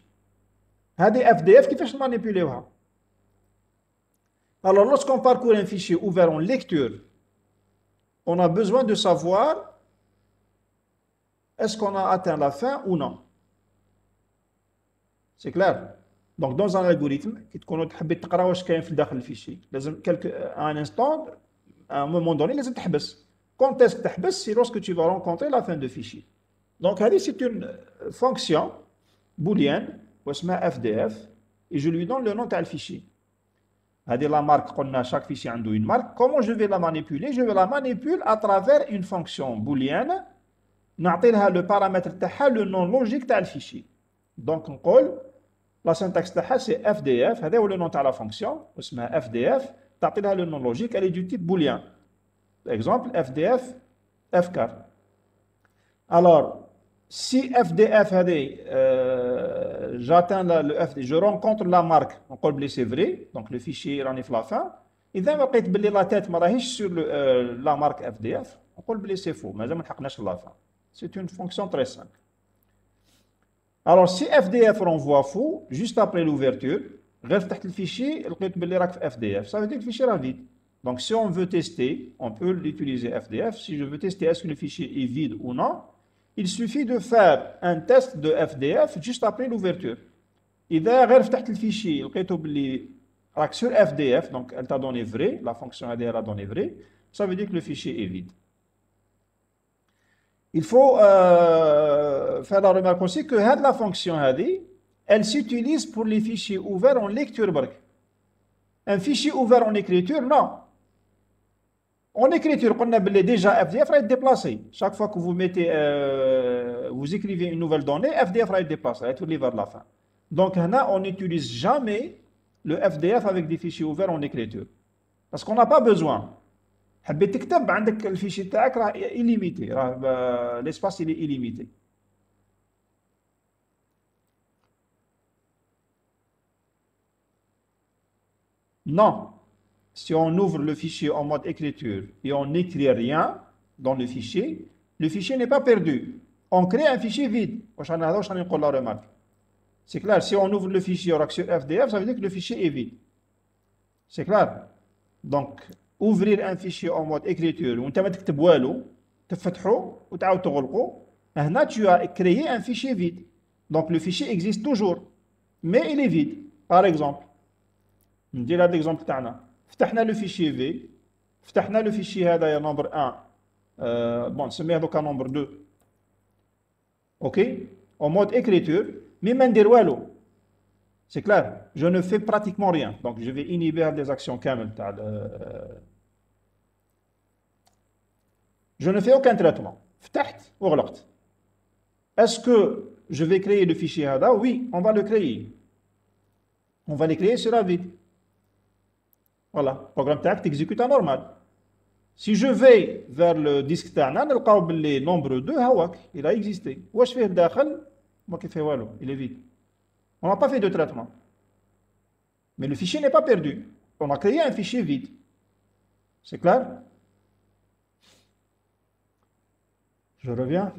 هذه FDF كيفاش نمانيبيوليوها. Alors lorsqu'on parcourt un fichier ouvert en lecture, on a besoin de savoir est-ce qu'on a atteint la fin ou non. C'est clair? Donc, dans un algorithme, à un instant, à un moment donné, les تحبس. Quand est-ce que تحبس? C'est lorsque tu vas rencontrer la fin de fichier. Donc, c'est une fonction booléenne, FDF, et je lui donne le nom de fichier. La marque, chaque fichier a une marque. Comment je vais la manipuler? Je vais la manipuler à travers une fonction booléenne. نعطيلها le paramètre تاعها le nom logique تاع الفيشي. Donc, on colle. La syntaxe c'est FDF, c'est le nom de la fonction, c'est FDF, tu as le nom logique, elle est du type booléen. Par exemple, FDF, F4. Alors, si FDF, j'atteins le FDF, je rencontre la marque, on peut c'est vrai, donc le fichier ranif la fin, et then on peut la tête sur la marque FDF, on peut c'est faux, mais on la fin. C'est une fonction très simple. Alors, si FDF renvoie faux, juste après l'ouverture, le fichier, FDF, ça veut dire que le fichier est vide. Donc, si on veut tester, on peut l'utiliser FDF. Si je veux tester est-ce que le fichier est vide ou non, il suffit de faire un test de FDF juste après l'ouverture. إذا غير فتحت الفيشي لقيته باللي راك sur FDF, donc elle t'a donné vrai, la fonction elle a donné vrai, ça veut dire que le fichier est vide. Il faut faire la remarque aussi que la fonction, elle s'utilise pour les fichiers ouverts en lecture. Un fichier ouvert en écriture, non. En écriture, on a déjà FDF va être déplacé. Chaque fois que vous mettez, vous écrivez une nouvelle donnée, FDF va être déplacé, elle va être vers la fin. Donc, on n'utilise jamais le FDF avec des fichiers ouverts en écriture. Parce qu'on n'a pas besoin. حبيت تكتب عندك الفيشي تاعك راه illimité, l'espace il est illimité. Non, si on ouvre le fichier en mode écriture et on n'écrit rien dans le fichier n'est pas perdu. On crée un fichier vide. C'est clair, si on ouvre le fichier sur FDF, ça veut dire que le fichier est vide. C'est clair? Donc, ouvrir un fichier en mode écriture où tu as تكتب والو تفتحه وتعاود تغلقه هنا tu as créé un fichier vide. Donc le fichier existe toujours mais il est vide. Par exemple, ندير هذا l'exemple تاعنا فتحنا le fichier V فتحنا le fichier هذايا nombre 1 bon نسميه دوكا nombre 2 OK en mode écriture mais ما ندير والو c'est clair je ne fais pratiquement rien donc je vais inhiber des actions كامل تاع je ne fais aucun traitement فتحت وغلقت est-ce que je vais créer le fichier هذا oui on va le créer on va le créer sur la vide voilà le programme تاعك t'exécute à normal si je vais vers le disque تاعنا نلقاو باللي nombre 2 هاوك il a existé واش فيه الداخل ما كيفيه والو il est vide on n'a pas fait de traitement mais le fichier n'est pas perdu on a créé un fichier vide c'est clair je reviens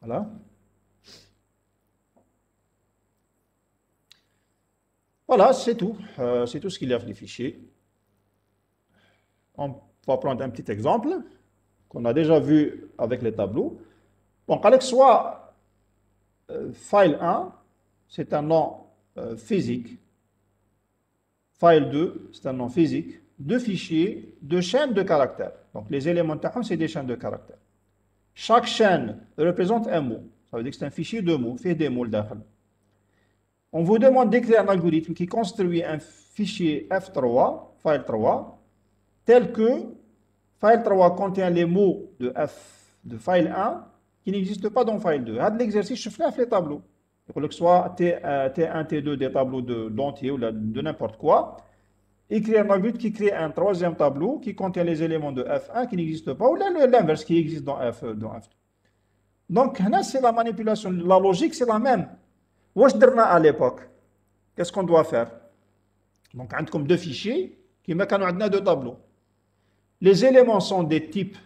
voilà voilà c'est tout ce qu'il y a dans les fichiers on va prendre un petit exemple qu'on a déjà vu avec les tableaux. Donc, avec soit file 1, c'est un nom physique. File 2, c'est un nom physique. Deux fichiers, deux chaînes de caractères. Donc, les éléments de c'est des chaînes de caractères. Chaque chaîne représente un mot. Ça veut dire que c'est un fichier de mots, fait des mots dedans. On vous demande d'écrire un algorithme qui construit un fichier F3, file 3, tel que file 3 contient les mots de file 1 qui n'existent pas dans file 2. C'est l'exercice je fais les tableaux. Que ce soit T1, T2, des tableaux d'entier ou de n'importe quoi. Écrire un algorithme qui crée un troisième tableau qui contient les éléments de F1 qui n'existent pas ou l'inverse qui existe dans F2. Donc, là, c'est la manipulation. La logique, c'est la même. À l'époque, qu'est-ce qu'on doit faire? Donc, on a comme deux fichiers qui mettent deux tableaux. Les éléments sont des types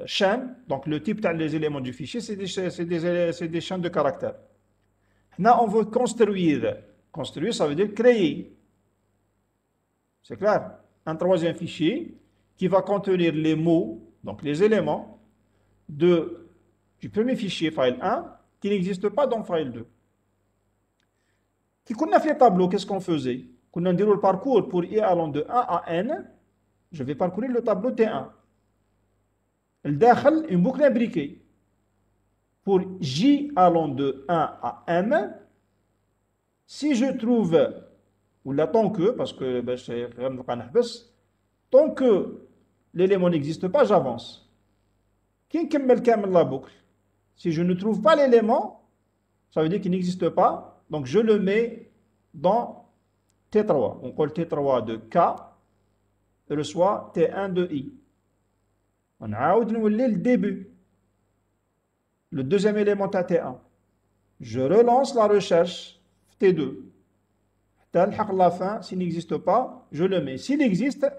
chaînes. Donc, le type des éléments du fichier, c'est des chaînes de caractères. Là, on veut construire. Construire, ça veut dire créer. C'est clair? Un troisième fichier qui va contenir les mots, donc les éléments du premier fichier, file 1, qui n'existe pas dans file 2. Quand on a fait le tableau, qu'est-ce qu'on faisait? Quand on a dit le parcours pour i allant de 1 à n, je vais parcourir le tableau T1. Le dakhal, une boucle imbriquée. Pour j allant de 1 à m, si je trouve, ou là tant que, parce que tant que l'élément n'existe pas, j'avance. Qui me la boucle? Si je ne trouve pas l'élément, ça veut dire qu'il n'existe pas, donc je le mets dans T3. On colle T3 de K et reçoit T1 de I. On a le début. Le deuxième élément à T1. Je relance la recherche T2. La fin, s'il n'existe pas, je le mets. S'il existe,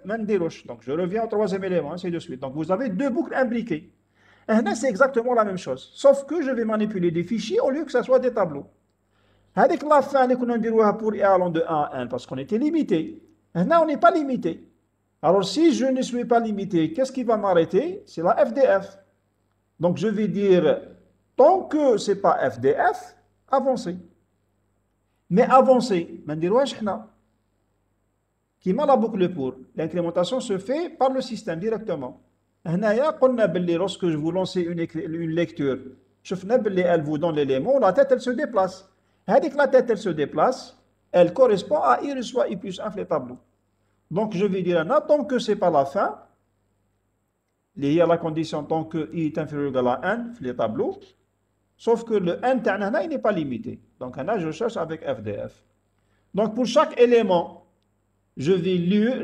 donc je reviens au troisième élément, ainsi de suite. Donc vous avez deux boucles imbriquées. Et c'est exactement la même chose. Sauf que je vais manipuler des fichiers au lieu que ce soit des tableaux. Avec la fin, pour i allant de 1 à n, parce qu'on était limité. Maintenant, on n'est pas limité. Alors, si je ne suis pas limité, qu'est-ce qui va m'arrêter? C'est la FDF. Donc, je vais dire, tant que ce n'est pas FDF, avancez. Mais avancez, qui m'a la boucle pour. L'incrémentation se fait par le système directement. Lorsque je vous lance une lecture, elle vous donne l'élément, la tête elle se déplace. La tête elle se déplace, elle correspond à I reçoit I plus 1 les tableaux. Donc je vais dire tant que ce n'est pas la fin, il y a la condition tant que I est inférieur à la n les tableaux, sauf que le n il n'est pas limité. Donc là je cherche avec FDF. Donc pour chaque élément, je vais lire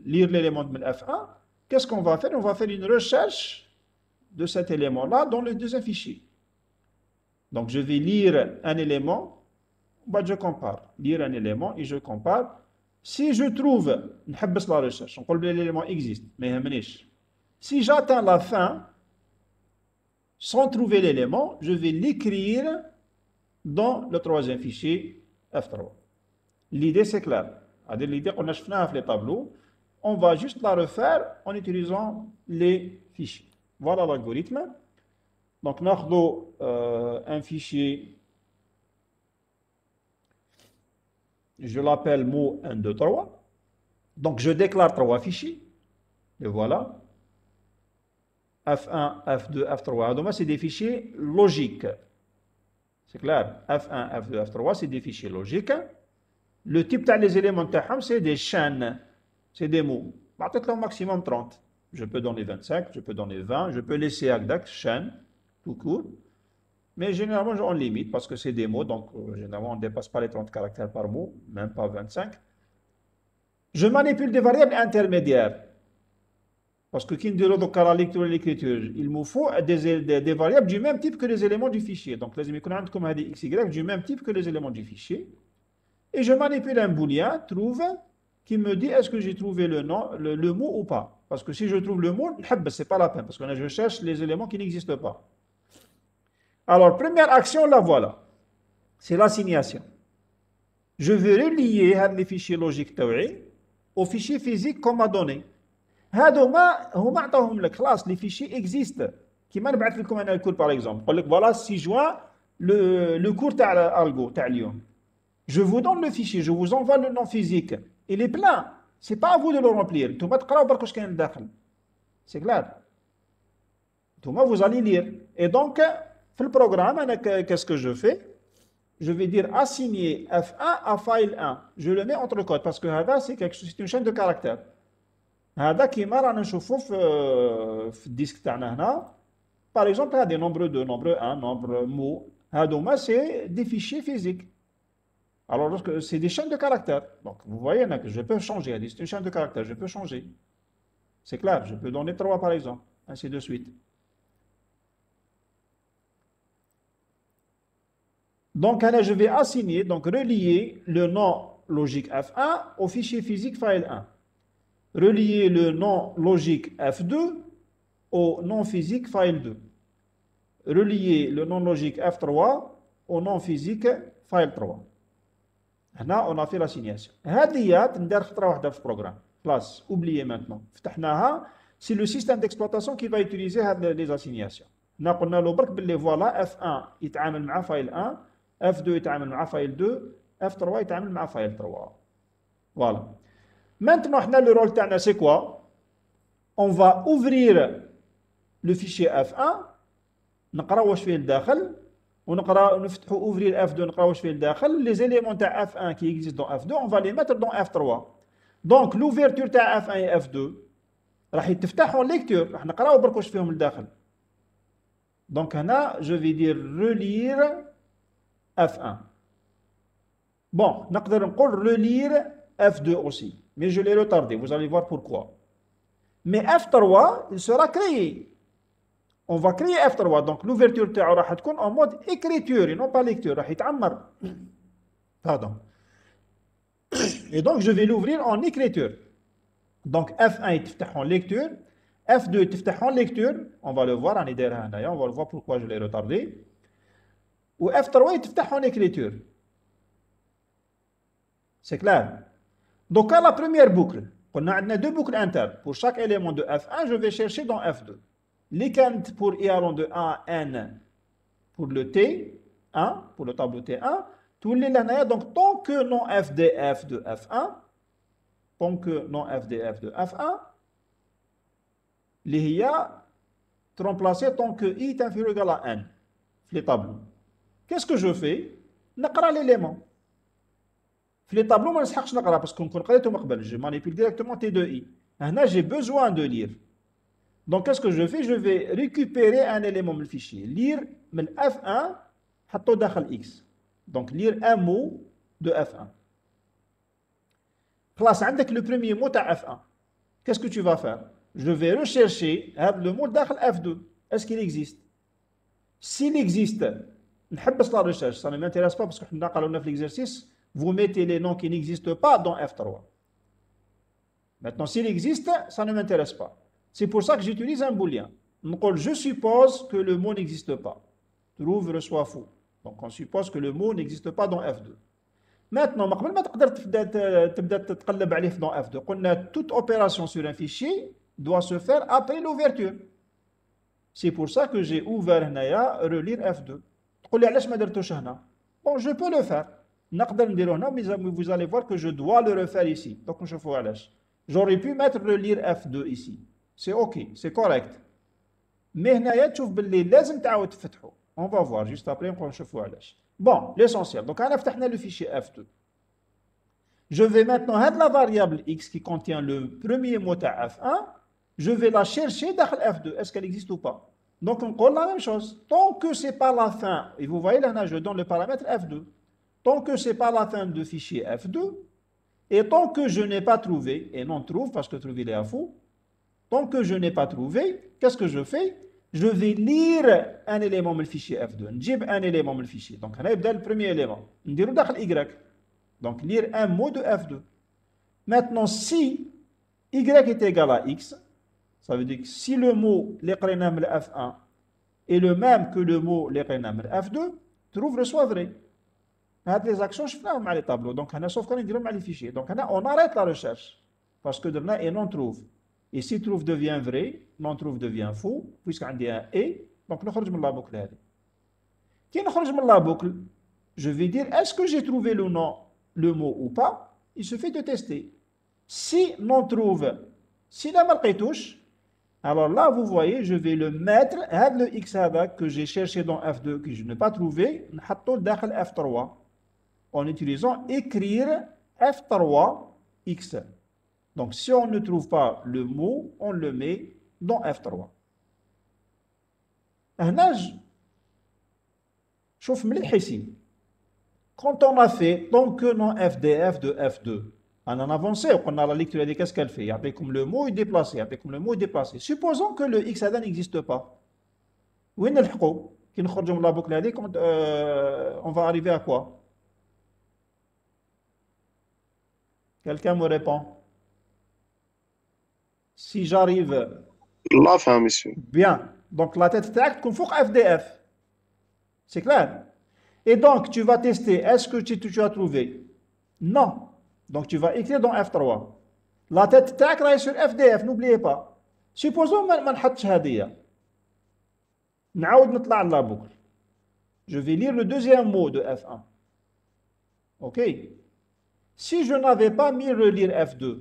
l'élément de F1. Qu'est-ce qu'on va faire? On va faire une recherche de cet élément-là dans le deuxième fichier. Donc, je vais lire un élément, je compare. Lire un élément et je compare. Si je trouve, la recherche, on peut l'élément existe, mais si j'atteins la fin, sans trouver l'élément, je vais l'écrire dans le troisième fichier F3. L'idée, c'est clair. L'idée qu'on a fait les tableaux, on va juste la refaire en utilisant les fichiers. Voilà l'algorithme. Donc, nous avons un fichier Je l'appelle mot 1, 2, 3. Donc, je déclare 3 fichiers. Et voilà. F1, F2, F3. Donc, c'est des fichiers logiques. C'est clair. F1, F2, F3, c'est des fichiers logiques. Le type des éléments, c'est des chaînes. C'est des mots. Peut-être au maximum 30. Je peux donner 25, je peux donner 20, je peux laisser Agdak, chaîne, tout court. Mais généralement, on limite parce que c'est des mots. Donc, généralement, on ne dépasse pas les 30 caractères par mot, même pas 25. Je manipule des variables intermédiaires. Parce que qui me dit à la lecture et l'écriture, il me faut des variables du même type que les éléments du fichier. Donc, les éléments comme x, y, du même type que les éléments du fichier. Et je manipule un booléen, trouve, qui me dit est-ce que j'ai trouvé le mot ou pas. Parce que si je trouve le mot, c'est pas la peine, parce que là, je cherche les éléments qui n'existent pas. Alors, première action, la voilà. C'est l'assignation. Je vais relier les fichiers logiques aux fichiers physiques qu'on m'a donné. Les fichiers existent. Qui m'a بعث لكم انا الكود par exemple. Voilà 6 juin le cours تاع algo تاع اليوم. Je vous donne le fichier, je vous envoie le nom physique. Il est plein. C'est pas à vous de le remplir. نتوما تقراو برك واش كاين لداخل. C'est clair. نتوما vous allez lire. Et donc في programme, qu'est-ce que je fais? Je vais dire assigner F1 à file 1. Je le mets entre codes parce que c'est une chaîne de caractères. هذا كيما رانا نشوفوا في الديسك تاعنا هنا. Par exemple, il y a des nombres 2, nombre 1, nombre mot. هادوما c'est des fichiers physiques. Alors, c'est des chaînes de caractères. Donc, vous voyez que je peux changer. C'est une chaîne de caractères, je peux changer. C'est clair, je peux donner 3 par exemple, ainsi de suite. Donc, là, je vais assigner, donc relier le nom logique F1 au fichier physique file 1. Relier le nom logique F2 au nom physique file 2. Relier le nom logique F3 au nom physique file 3. Là, on a fait l'assignation. هذه ندير خطرة واحدة في programme. Classe, oubliez maintenant. فتحناها, c'est le système d'exploitation qui va utiliser les assignations. هنا قلنا له برك باللي voilà F1 يتعامل مع file 1, F2 يتعامل مع file 2, F3 يتعامل مع file 3. Voilà. Maintenant, le rôle تاعنا c'est quoi? On va ouvrir le fichier F1, نقرا واش فيه الداخل. ونقرا نفتحوا ouvrir F2 نقرا واش فيه الداخل. Les éléments تاع F1 qui existent dans F2 on va les mettre dans F3. Donc l'ouverture تاع F1 et F2 راح يتفتح en lecture. راح نقراو برك واش فيهم الداخل. Donc هنا je vais dire relire F1. Bon, نقدر نقول relire F2 aussi. Mais je l'ai retardé, vous allez voir pourquoi. Mais F3, il sera créé. On va créer F3, donc l'ouverture تاعو راح تكون en mode écriture et non pas lecture, راح يتعمر. Pardon. Et donc je vais l'ouvrir en écriture. Donc F1 يتفتح en lecture, F2 يتفتح en lecture, on va le voir, on va le voir pourquoi je l'ai retardé. Ou F3 يتفتح en écriture. C'est clair. Donc à la première boucle, on a deux boucles internes. Pour chaque élément de F1, je vais chercher dans F2. Les quantes pour i allant de 1 à n pour le T1, pour le tableau T1, tous les lanaya, donc tant que non FDF de F1, tant que non FDF de F1, les IA remplacés tant que i est inférieur ou égal à n, les tableaux. Qu'est-ce que je fais? نقرا l'élément. Les tableaux, je ne pas parce qu'on connaît je manipule directement T2i. Là, j'ai besoin de lire. Donc, qu'est-ce que je fais? Je vais récupérer un élément du fichier. Lire F1, X. Donc, lire un mot de F1. Classe, avec le premier mot de F1. Qu'est-ce que tu vas faire? Je vais rechercher le mot de F2. Est-ce qu'il existe? S'il existe, la recherche. Ça ne m'intéresse pas parce que nous avons fait l'exercice. Vous mettez les noms qui n'existent pas dans F3. Maintenant, s'il existe, ça ne m'intéresse pas. C'est pour ça que j'utilise un booléen. Donc, je suppose que le mot n'existe pas. Trouve, reçoit, faux. Donc, on suppose que le mot n'existe pas dans F2. Maintenant, dans F2, toute opération sur un fichier doit se faire après l'ouverture. C'est pour ça que j'ai ouvert relire F2. Bon, je peux le faire. نقدر نديرو هنا mais vous allez voir que je dois le refaire ici. Donc نشوفوا علاش. J'aurais pu mettre le lire F2 ici. C'est OK, c'est correct. Mais هنايا تشوف باللي لازم تعاود تفتحو. On va voir juste après نبقاو نشوفوا علاش. Bon, l'essentiel. Donc أنا فتحنا le fichier F2. Je vais maintenant هاد la variable x qui contient le premier mot تاع F1, je vais la chercher dans F2. Est-ce qu'elle existe ou pas? Donc on colle la même chose. Tant que c'est pas la fin, et vous voyez là, je donne le paramètre F2. Tant que c'est pas la fin du fichier F2, et tant que je n'ai pas trouvé, et non trouve parce que trouver est à fou, tant que je n'ai pas trouvé, qu'est-ce que je fais? Je vais lire un élément du fichier F2. نجيب un élément du fichier. Donc on a le premier élément. نديرو داخل Y. Donc lire un mot de F2. Maintenant si Y est égal à X, ça veut dire que si le mot l'eqrena من F1 est le même que le mot l'eqrena من F2, trouve reçoit vrai. هاد les actions شفناهم مع les tableaux. Donc هنا sauf qu'on نديرهم مع les fichiers. Donc هنا on arrête la recherche parce que درنا et non trouve. Et si trouve devient vrai, non trouve devient faux, puisqu'on dit un et, donc نخرج من la boucle هذه. كي نخرج من la boucle, je vais dire est-ce que j'ai trouvé le nom, le mot ou pas? Il suffit de tester. Si non trouve, si là ما لقيتوش, alors là vous voyez, je vais le mettre, le x que j'ai cherché dans F2 que je n'ai pas trouvé, نحطو داخل F3 en utilisant écrire F3x. Donc, si on ne trouve pas le mot, on le met dans F3. هنا شوف مليح ici. Quand on a fait tant que non FDF de F2, on a avancé, on a la lecture, qu'est-ce qu'elle fait? Après comme le mot est déplacé, après comme le mot est déplacé. Supposons que le x n'existe pas. Où est le حقو? Qui نخرجوا من la boucle هذه, on va arriver à quoi? Quelqu'un me répond? Si j'arrive. La fin, monsieur. Bien. Donc la tête tac qu'on faut FDF. C'est clair? Et donc tu vas tester. Est-ce que tu as trouvé? Non. Donc tu vas écrire dans F3. La tête tac là est sur FDF. N'oubliez pas. Supposons ما نحطش هذه. نعاود نطلع la boucle. Je vais lire le deuxième mot de F1. OK? Si je n'avais pas mis relire F2,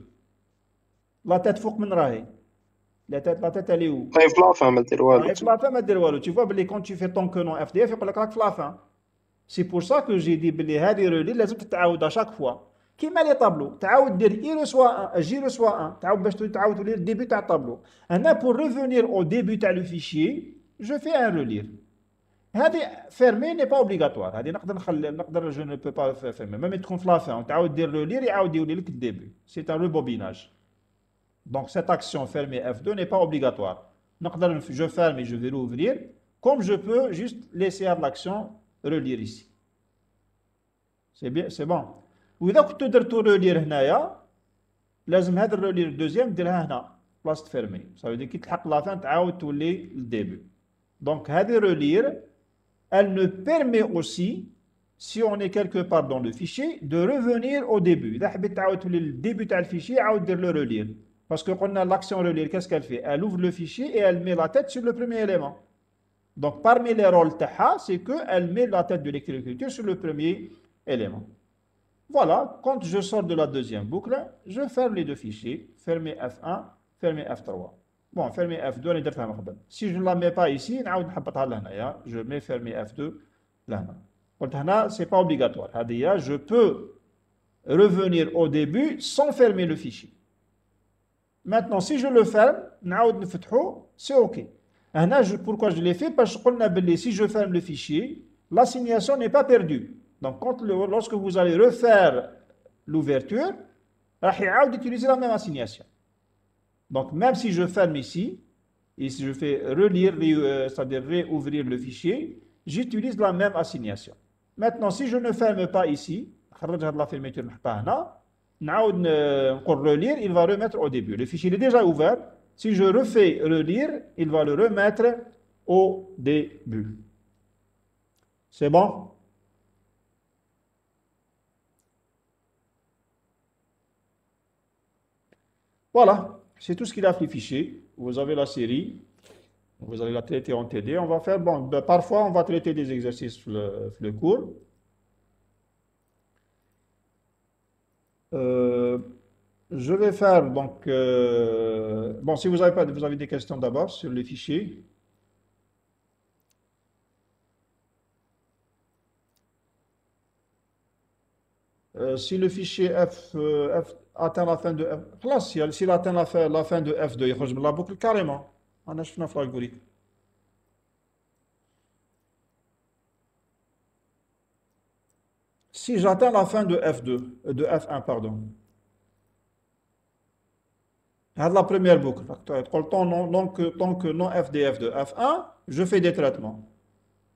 la tête فوق من راهي. La tête elle est où? طيب la fin, ما دير والو. La fin ما دير والو. Tu vois quand tu fais ton que non FDF يقول لك راك في la fin. C'est pour ça que j'ai dit بلي هذه relire لازم تتعاود à chaque fois. كيما لي طابلو تعاود دير I reçoit 1, J reçoit 1, تعاود باش تعاود تولي le début تاع الطابلو. هنا pour revenir au début تاع le fichier, je fais un relire. هذه fermer n'est pas obligatoire. هذه نقدر je ne peux pas fermer. Même تكون في la fin, تعاود دير relire يعاود يولي لك le début. C'est un rebobinage. Donc cette action fermer F2 n'est pas obligatoire. Je ferme et je vais rouvrir, comme je peux juste laisser l'action relire ici. C'est bien, c'est bon. وإذا كنت درتو relire هنايا لازم هذا relire الدوزيام ديرها هنا بلاصة fermer. Ça veut dire كي تلحق la fin تعاود تولي le début. Donc هذه relire, elle ne permet aussi, si on est quelque part dans le fichier, de revenir au début. إذا حبيت تعاود تولي le début تاع الفيشي عاود دير le relire. Parce que quand on a l'action relire, qu'est-ce qu'elle fait? Elle ouvre le fichier et elle met la tête sur le premier élément. Donc parmi les rôles taha, c'est qu'elle met la tête de l'écriture sur le premier élément. Voilà, quand je sors de la deuxième boucle, je ferme les deux fichiers, fermer F1, fermer F3. Bon, fermer F2, si je ne la mets pas ici, je mets fermer F2 là. Ce n'est pas obligatoire. Je peux revenir au début sans fermer le fichier. Maintenant, si je le ferme, c'est OK. Pourquoi je l'ai fait? Parce que si je ferme le fichier, l'assignation n'est pas perdue. Donc, lorsque vous allez refaire l'ouverture, il va utiliser la même assignation. Donc, même si je ferme ici, et si je fais relire, c'est-à-dire réouvrir le fichier, j'utilise la même assignation. Maintenant, si je ne ferme pas ici, la fermeture relire, il va remettre au début. Le fichier est déjà ouvert. Si je refais relire, il va le remettre au début. C'est bon? Voilà, c'est tout ce qu'il a fait fichier. Vous avez la série. Vous allez la traiter en TD. On va faire, parfois on va traiter des exercices le cours. Euh, je vais faire donc. Bon, si vous avez pas, vous avez des questions d'abord sur les fichiers. Si le fichier F atteint la fin de F, خلاص, s'il atteint la fin de F2, يخرج من la boucle carrément. أنا شفنا في l'algorithme. Si j'atteins la fin de F2, de F1, pardon. هذه la première boucle. Donc, non FDF de F1, je fais des traitements.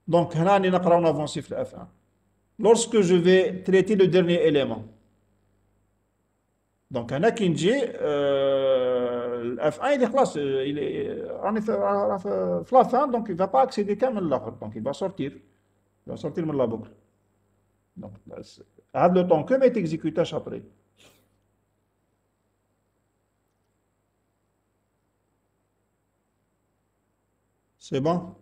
Donc, هنا راني نقراو نافونسي في F1. Lorsque je vais traiter le dernier élément. Donc, هنا كي نجي F1 il est خلاص il est راني في la fin, donc il ne va pas accéder كامل للآخر. Donc, il va sortir. Il va sortir من la boucle. Donc, هذا le temps que ما exécutaش après. C'est bon?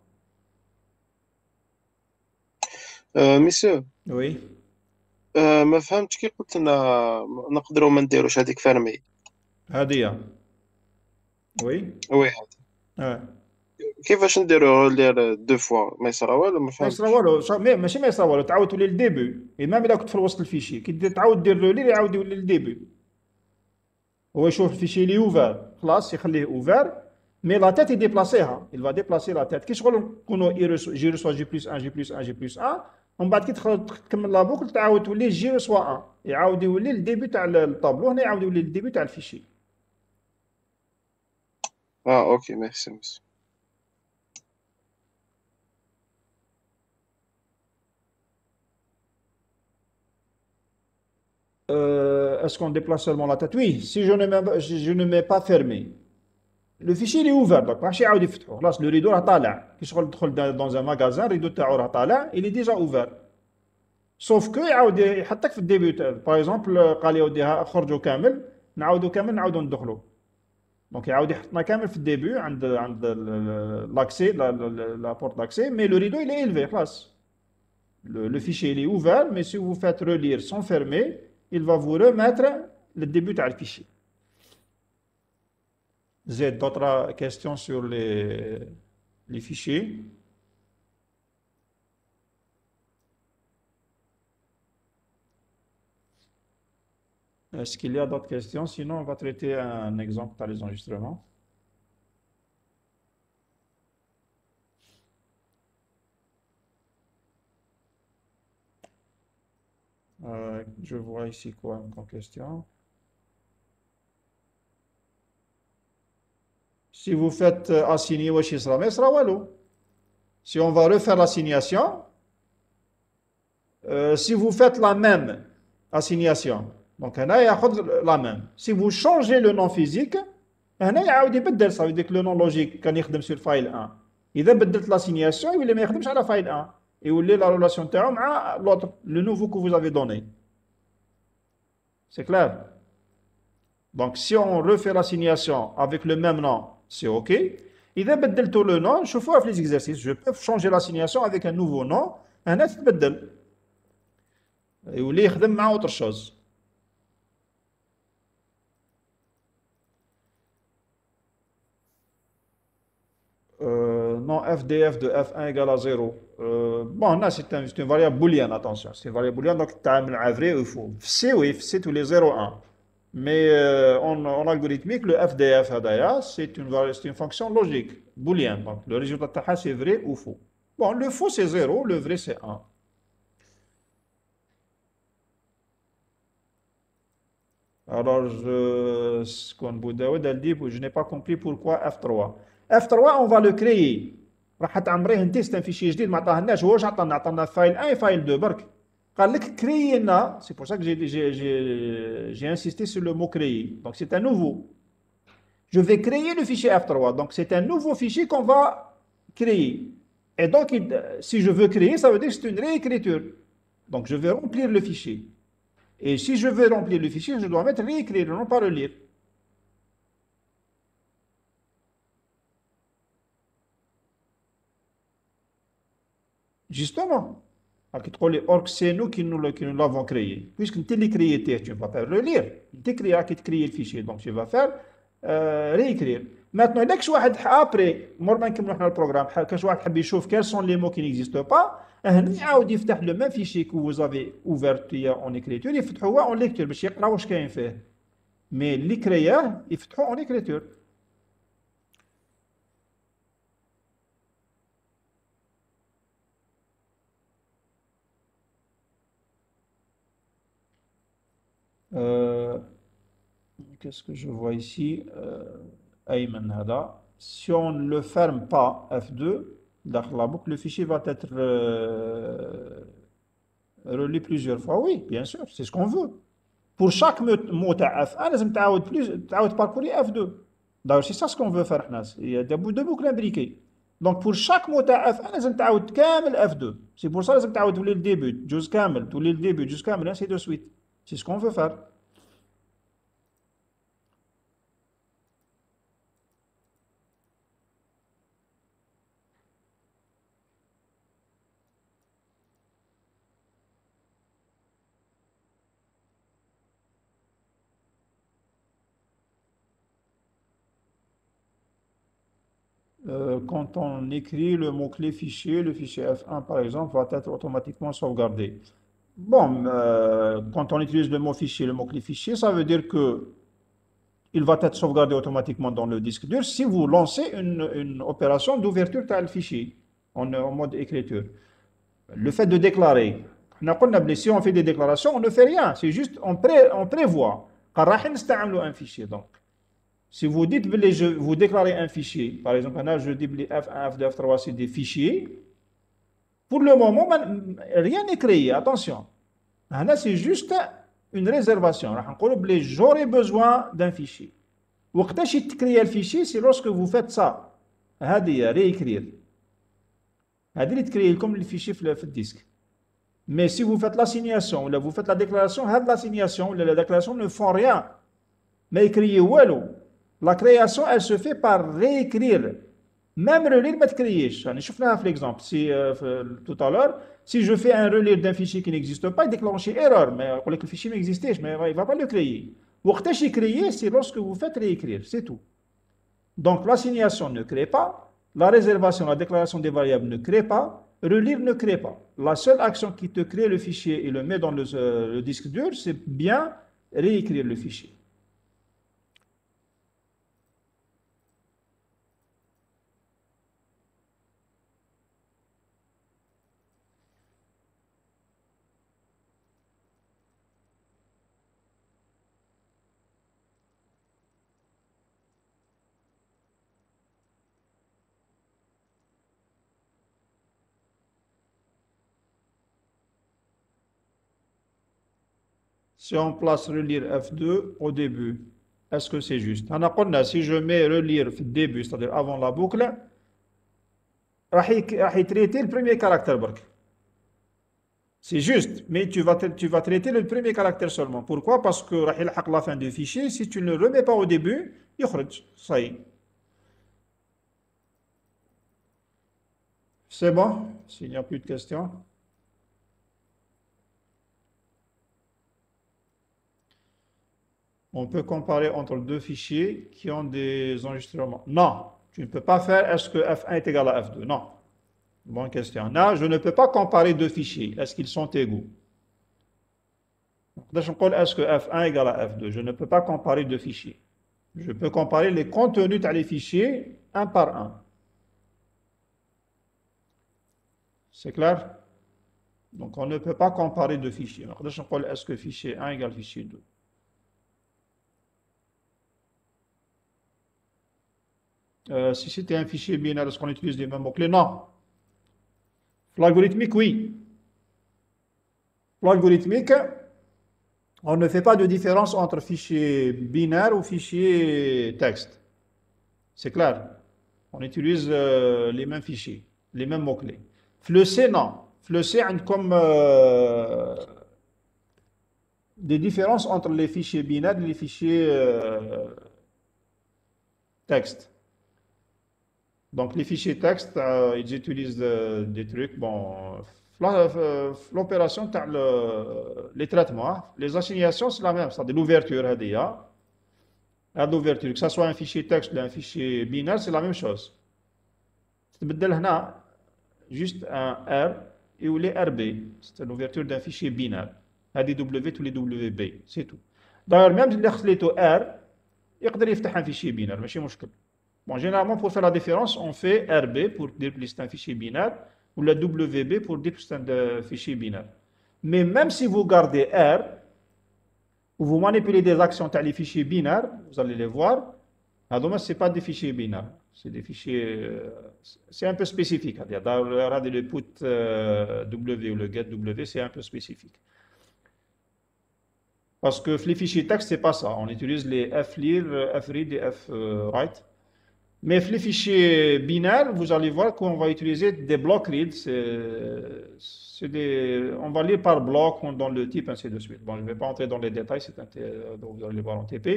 ميسيو، Oui. ما فهمتش كي قلت لنا نقدروا ما نديروش هذيك فيرمي. هذه. Oui. وي، Ouais. كيفاش نديرو لير دو فوا؟ ما يصرا والو، ما ما يصرى فهمتش. والو ماشي ما يصرى والو تعاود تولي للديبي ايمام الا كنت في الوسط الفيشي كي تعاود دير لو لير يعاود يولي للديبي هو يشوف الفيشي اللي اوفر خلاص يخليه اوفر مي لا تيت يديبلاسيها il va déplacer la tête كي شغل نكونوا جي ريسوا جي بلس 1 جي بلس 1 جي بلس 1 ومن بعد كي تكمل لا بوكل تعاود تولي جي ريسوا 1 يعاود يولي للديبي تاع الطابلو هنا يعاود يولي للديبي تاع الفيشي. اوكي، ميرسي ميسيو. Est-ce qu'on déplace seulement la tête? Oui, si je ne mets pas fermé. Le fichier il est ouvert donc ماشي يعاود يفتحو خلاص لو ريدو راه طالع كي شغل تدخل dans un magasin الريدو تاعو راه طالع il est déjà ouvert sauf que يعاود يحطك في الديبي باغ اكزومبل قال لي وديها خرجوا كامل نعاودوا ندخلوا دونك يعاود يحطنا كامل في الديبي عند لاكسي لا بورت لاكسي مي لو ريدو il est élevé خلاص le fichier il est ouvert mais si vous faites relire sans fermer il va vous remettre le début تاع الفيشي. Vous avez d'autres questions sur les fichiers? Est-ce qu'il y a d'autres questions? Sinon, on va traiter un exemple par les enregistrements. Je vois ici quoi comme question. Si vous faites assigner واش يصرى ما يصرى والو. Si on va refaire l'assignation, si vous faites la même assignation, donc هنا ياخذ la même. Si vous changez le nom physique, هنا يعاود يبدل. Ça veut dire que le nom logique كان يخدم sur file 1. إذا بدلت l'assignation يولي ما يخدمش على file 1. يولي la relation تاعو مع l'autre, le nouveau que vous avez donné. C'est clair? Donc si on refait l'assignation avec le même nom, c'est OK. إذا بدلتوا le nom, شوفوها في les exercices. Je peux changer l'assignation avec un nouveau nom. هنا تتبدل. يولي يخدم مع autre chose. Non, FDF de F1 égale à 0. Bon, là, c'est une variable booléenne, attention. C'est une variable booléenne, donc tu as un vrai ou faux. C, oui, c'est tous les 0, 1. Mais en algorithmique, le FDF, c'est une fonction logique, booléenne. Donc, le résultat, c'est vrai ou faux. Bon, le faux, c'est 0, le vrai, c'est 1. Alors, je n'ai pas compris pourquoi F3. F3, on va le créer. راح تعمريه انت c'est un fichier جديد ما عطاهناش هو واش عطانا فايل 1 et file 2 برك قال لك créer لنا c'est pour ça que j'ai insisté sur le mot créer donc c'est un nouveau je vais créer le fichier F3 donc c'est un nouveau fichier qu'on va créer et donc si je veux créer ça veut dire que c'est une réécriture donc je vais remplir le fichier et si je veux remplir le fichier je dois mettre réécrire non pas relire. Justement. راك تقول لي org c'est nous qui nous l'avons créé. Puisque انت اللي كرييتيه, tu ne vas pas relire. انت راكي تكريي الفيشي, donc tu vas faire réécrire. Maintenant, dès que je واحد après, مور ما نكملوا حنا البروغرام, كاش واحد حب يشوف quels sont les mots qui n'existent pas, هنا يعاود يفتح le même fichier que vous avez ouvert en écriture, يفتحوا هو en lecture باش يقرا واش كاين فيه. Mais اللي كرياه يفتحوا en écriture. Qu'est-ce que je vois ici? Ayman Hada. Si on ne le ferme pas, F2, dans la boucle, le fichier va être relu plusieurs fois. Oui, bien sûr, c'est ce qu'on veut. Pour chaque mot à F1, لازم تعاود parcourir F2. D'ailleurs, c'est ça ce qu'on veut faire. Il y a deux boucles imbriquées. Donc pour chaque mot à F1, لازم تعاود كامل F2. C'est pour ça لازم تعاود تولي le début, جزء كامل, تولي le début, جزء كامل, ainsi de suite. C'est ce qu'on veut faire. Quand on écrit le mot-clé fichier, le fichier F1 par exemple va être automatiquement sauvegardé. Bon, quand on utilise le mot fichier, le mot-clé fichier, ça veut dire que il va être sauvegardé automatiquement dans le disque dur si vous lancez une opération d'ouverture de fichier en mode écriture. Le fait de déclarer, si on fait des déclarations, on ne fait rien, c'est juste on prévoit. un fichier donc. Si vous dites, vous déclarez un fichier, par exemple, là, je dis F1, F2, F3, c'est des fichiers. Pour le moment, rien n'est créé, attention. Là, c'est juste une réservation. J'aurai besoin d'un fichier. Quand tu crées le fichier, c'est lorsque vous faites ça. Réécrire. C'est créer comme le fichier sur le disque. Mais si vous faites l'assignation, ou vous faites la déclaration, l'assignation, la déclaration ne font rien. Mais écrire wallo. La création, elle se fait par réécrire. Même relire, mais créer. Je vais vous l'exemple. Tout à l'heure, si je fais un relire d'un fichier qui n'existe pas, il déclenche erreur. Mais le fichier n'existe, mais il ne va pas le créer. Pour créer, c'est lorsque vous faites réécrire. C'est tout. Donc, l'assignation ne crée pas. La réservation, la déclaration des variables ne crée pas. Relire ne crée pas. La seule action qui te crée le fichier et le met dans le disque dur, c'est bien réécrire le fichier. Si on place relire F2 au début, est-ce que c'est juste? Si je mets relire au début, c'est-à-dire avant la boucle, راح traiter le premier caractère. C'est juste, mais tu vas traiter le premier caractère seulement. Pourquoi? Parce que راح يلحق la fin du fichier, si tu ne le remets pas au début, يخرج. Ça y est. C'est bon? S'il n'y a plus de questions. On peut comparer entre deux fichiers qui ont des enregistrements. Non, tu ne peux pas faire est-ce que F1 est égal à F2. Non. Bonne question. Là, je ne peux pas comparer deux fichiers. Est-ce qu'ils sont égaux? Est-ce que F1 est égal à F2? Je ne peux pas comparer deux fichiers. Je peux comparer les contenus des fichiers un par un. C'est clair? Donc, on ne peut pas comparer deux fichiers. Est-ce que fichier 1 égale fichier 2? Si c'était un fichier binaire, est-ce qu'on utilise les mêmes mots-clés? Non. L'algorithmique, oui. L'algorithmique, on ne fait pas de différence entre fichier binaire ou fichier texte. C'est clair. On utilise les mêmes fichiers, les mêmes mots-clés. Le C, non. Le C a comme des différences entre les fichiers binaires et les fichiers texte. Donc, les fichiers texte, ils utilisent des trucs, bon, l'opération, les traitements, hein. Les assignations, c'est la même, c'est-à-dire l'ouverture, l'ouverture, que ce soit un fichier texte ou un fichier binaire, c'est la même chose. تبدل هنا juste un R et ou les RB, c'est l'ouverture d'un fichier binaire. هذه W tous les WB, c'est tout. D'ailleurs, même اللي خليته R, يقدر يفتح un fichier binaire, ماشي مشكل. Bon, généralement, pour faire la différence, on fait RB pour dire que c'est un fichier binaire ou la WB pour dire que c'est un fichier binaire. Mais même si vous gardez R, ou vous manipulez des actions dans les fichiers binaires, vous allez les voir, ce n'est pas des fichiers binaires, c'est des fichiers, c'est un peu spécifique. Dans le put W ou le get W, c'est un peu spécifique. Parce que les fichiers texte, c'est pas ça. On utilise les flear, fread et fwrite. Mais les fichiers binaires, vous allez voir qu'on va utiliser des block read. On va lire par bloc, dans le type, ainsi de suite. Bon, je ne vais pas entrer dans les détails, donc vous allez voir en TP.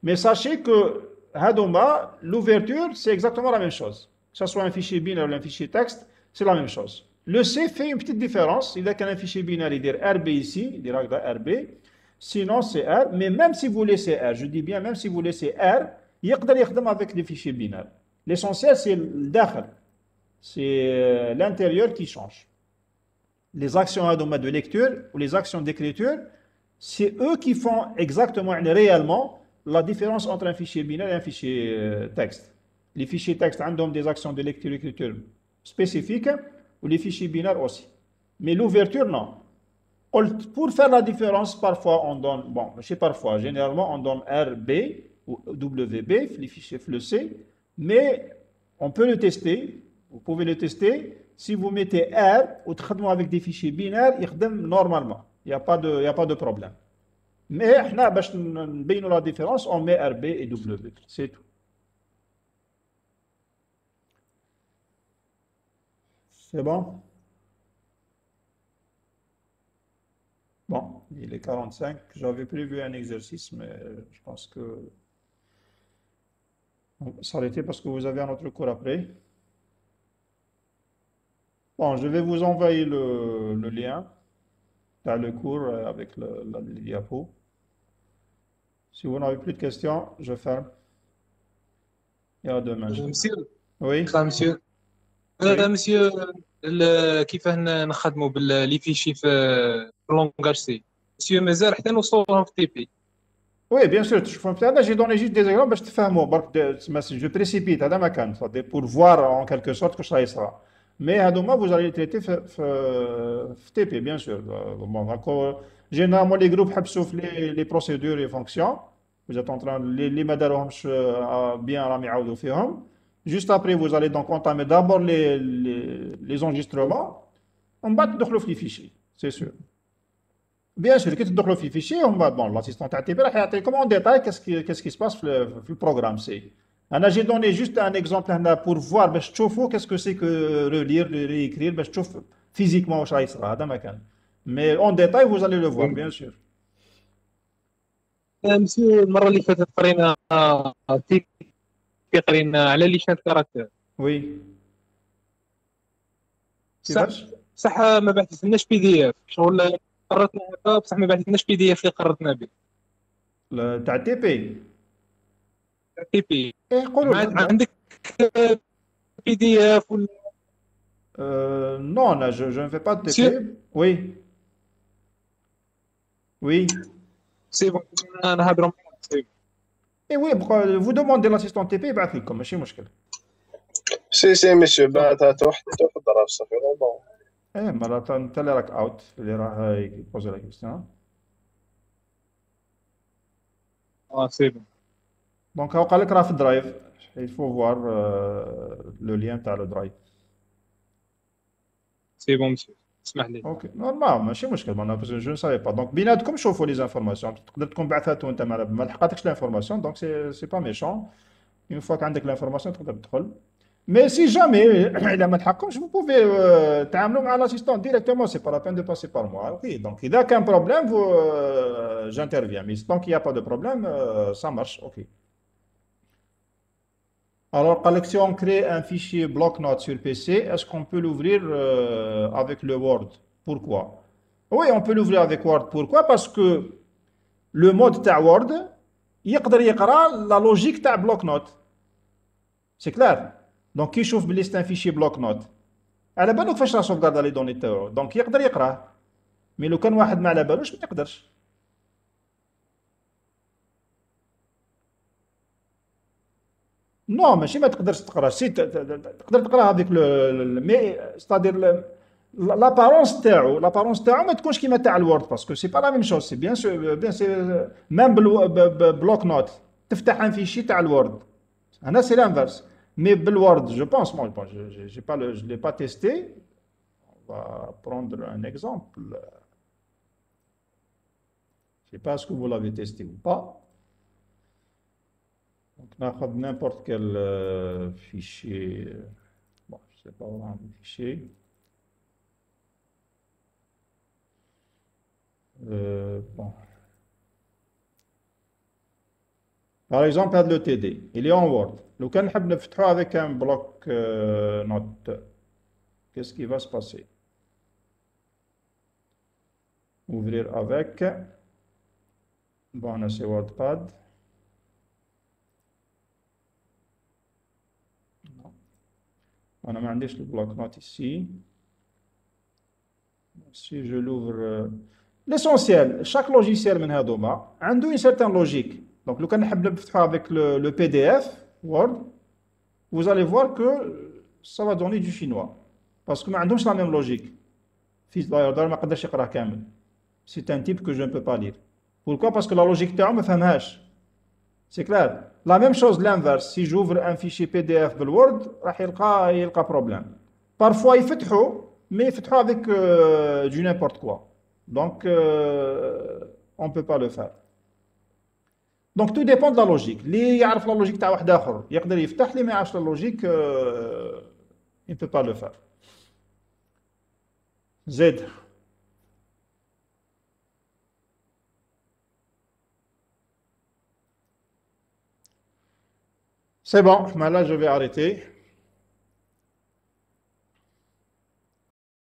Mais sachez que Hadoma, l'ouverture, c'est exactement la même chose. Que ce soit un fichier binaire ou un fichier texte, c'est la même chose. Le C fait une petite différence. Il a qu'un fichier binaire, il dit RB ici, il dira RB. Sinon, c'est R. Mais même si vous laissez R, je dis bien, même si vous laissez R, يقدر يخدم avec des fichiers binaires. L'essentiel, c'est le dakhel. C'est l'intérieur qui change. Les actions de lecture ou les actions d'écriture, c'est eux qui font exactement, réellement, la différence entre un fichier binaire et un fichier texte. Les fichiers texte ont des actions de lecture et d'écriture spécifiques, ou les fichiers binaires aussi. Mais l'ouverture, non. Pour faire la différence, parfois on donne, bon, je sais parfois, généralement on donne RB ou WB, les fichiers FLC, mais on peut le tester, vous pouvez le tester, si vous mettez R ou traitement avec des fichiers binaires, il redonne normalement, il n'y a pas de problème. Mais là, pour nous la différence, on met RB et W, c'est tout. C'est bon? Bon, il est 45. J'avais prévu un exercice, mais je pense que on va s'arrêter parce que vous avez un autre cours après. Bon, je vais vous envoyer le lien dans le cours avec les diapos. Si vous n'avez plus de questions, je ferme. Et à demain. مسيو Oui, مسيو oui. مسيو كيفاه نخدموا باللي فيشي في لونغاج سي مسيو مازال حتى نوصلوهم في تي بي Oui, bien sûr, je fais ça. J'ai donné juste des exemples, parce que je précipite, هذا ما كان. C'est pour voir en quelque sorte que ça sera. Mais à demain, vous allez le traiter FTP, bien sûr. Bon, d'accord. Généralement, les groupes حبسوا les procédures et fonctions. Vous êtes en train de les ما داروهمش bien راهم يعاودوا فيهم. Juste après, vous allez donc entamer d'abord les enregistrements. On va تدخلوا في les fichiers, c'est sûr. Bien sûr, quand tu dois le fichier, bon, l'assistant TP راح يعطيكم en détail qu'est-ce qui se passe في le programme. J'ai donné juste un exemple هنا pour voir باش تشوفوا qu'est-ce que c'est que relire, réécrire, باش تشوف physiquement واش راح يصرى هذا ما كان. Mais en détail, vous allez le voir, bien sûr. مسيو المره اللي فاتت قرينا تي بي قرينا على لي شان كاركتر Oui. صح كيفاش؟ صح ما بعثتلناش بي دي اف شغل قررتنا هكا بصح ما بعثتلناش بي دي اف اللي قررتنا به تاع تي بي. تي بي ايه قولوا ما لنا. عندك بي دي اف ولا Non, là, je ne fais pas de TP. Monsieur? Oui. Oui. سي بون نهضروا معاك Et oui, vous demandez l'assistant TP, يبعث لكم ماشي مشكل. سي مسيو بعثت واحد الدراسه صافي بون ايه مرة انت اللي راك اوت اللي راه يبوزي لا كيستيون. سي بون دونك هو قال لك راه في الدرايف. Il faut voir le lien تاع le drive. سي بون مسيو اسمح لي اوكي نورمال ماشي مشكل معناها باسكو جو سافي با دونك بيناتكم شوفوا لي زانفورماسيون تقدر تكون بعثات وانت ما لحقاتكش لانفورماسيون دونك سي با ميشون اون فوا عندك لانفورماسيون تقدر تدخل مي سي جامي الا ما تحققش vous pouvez تعاملوا مع لاسيستون ديريكتومون سي با لا بين دو باسي بار موا اوكي دونك اذا كان بروبليم j'interviens mais tant qu'il n'y a pas de problème ça marche ok Alors, si on crée un fichier bloc-notes sur PC, est-ce qu'on peut l'ouvrir avec le Word? Pourquoi? Oui, on peut l'ouvrir avec Word. Pourquoi? Parce que le mode تاع Word يقدر يقرا la logique تاع bloc-notes. C'est clair. Donc, كي يشوف بلي c'est un fichier bloc-notes على بالو كيفاش راه sauvegarde لي دوني تاعو، دونك يقدر يقراه. مي لو كان واحد ما على بالوش ما يقدرش. نو ماشي ما تقدرش تقرا، سي تقدر تقرا هذيك مي ستادير لابارونس تاعو ما تكونش كيما تاع الوورد، باسكو سي با لا ميم شوز. سي بيان سور بيان سي ميم بلوك نوت تفتح ان فيشي تاع الوورد، هنا سي لانفرس. مي بالوورد جو بونس مون جي با جو لي با تيستي. On va prendre un exemple. Je sais pas ce que vous l'avez testé ou pas. Donc, ناخذ n'importe quel fichier. Bon, je sais pas vraiment le fichier. Bon. Par exemple, le TD, il est en Word. لو كان نحب نفتحه avec un bloc note, qu'est-ce qui va se passer? Ouvrir avec. Bon, c'est WordPad. On a mandé le bloc-notes ici. Si je l'ouvre, l'essentiel, chaque logiciel a une certaine logique. Donc, le avec le PDF, Word, vous allez voir que ça va donner du chinois. Parce que nous la même logique. C'est un type que je ne peux pas lire. Pourquoi? Parce que la logique تاعو ما فهمهاش. C'est clair. La même chose l'inverse. Si j'ouvre un fichier PDF de Word, راح يلقى problème. Parfois يفتحوا, mais يفتحوا avec du n'importe quoi. Donc on ne peut pas le faire. Donc tout dépend de la logique. اللي يعرف la logique تاع واحد آخر يقدر يفتح، اللي ما يعرفش la logique il ne peut pas le faire. Z. C'est bon, mais là je vais arrêter.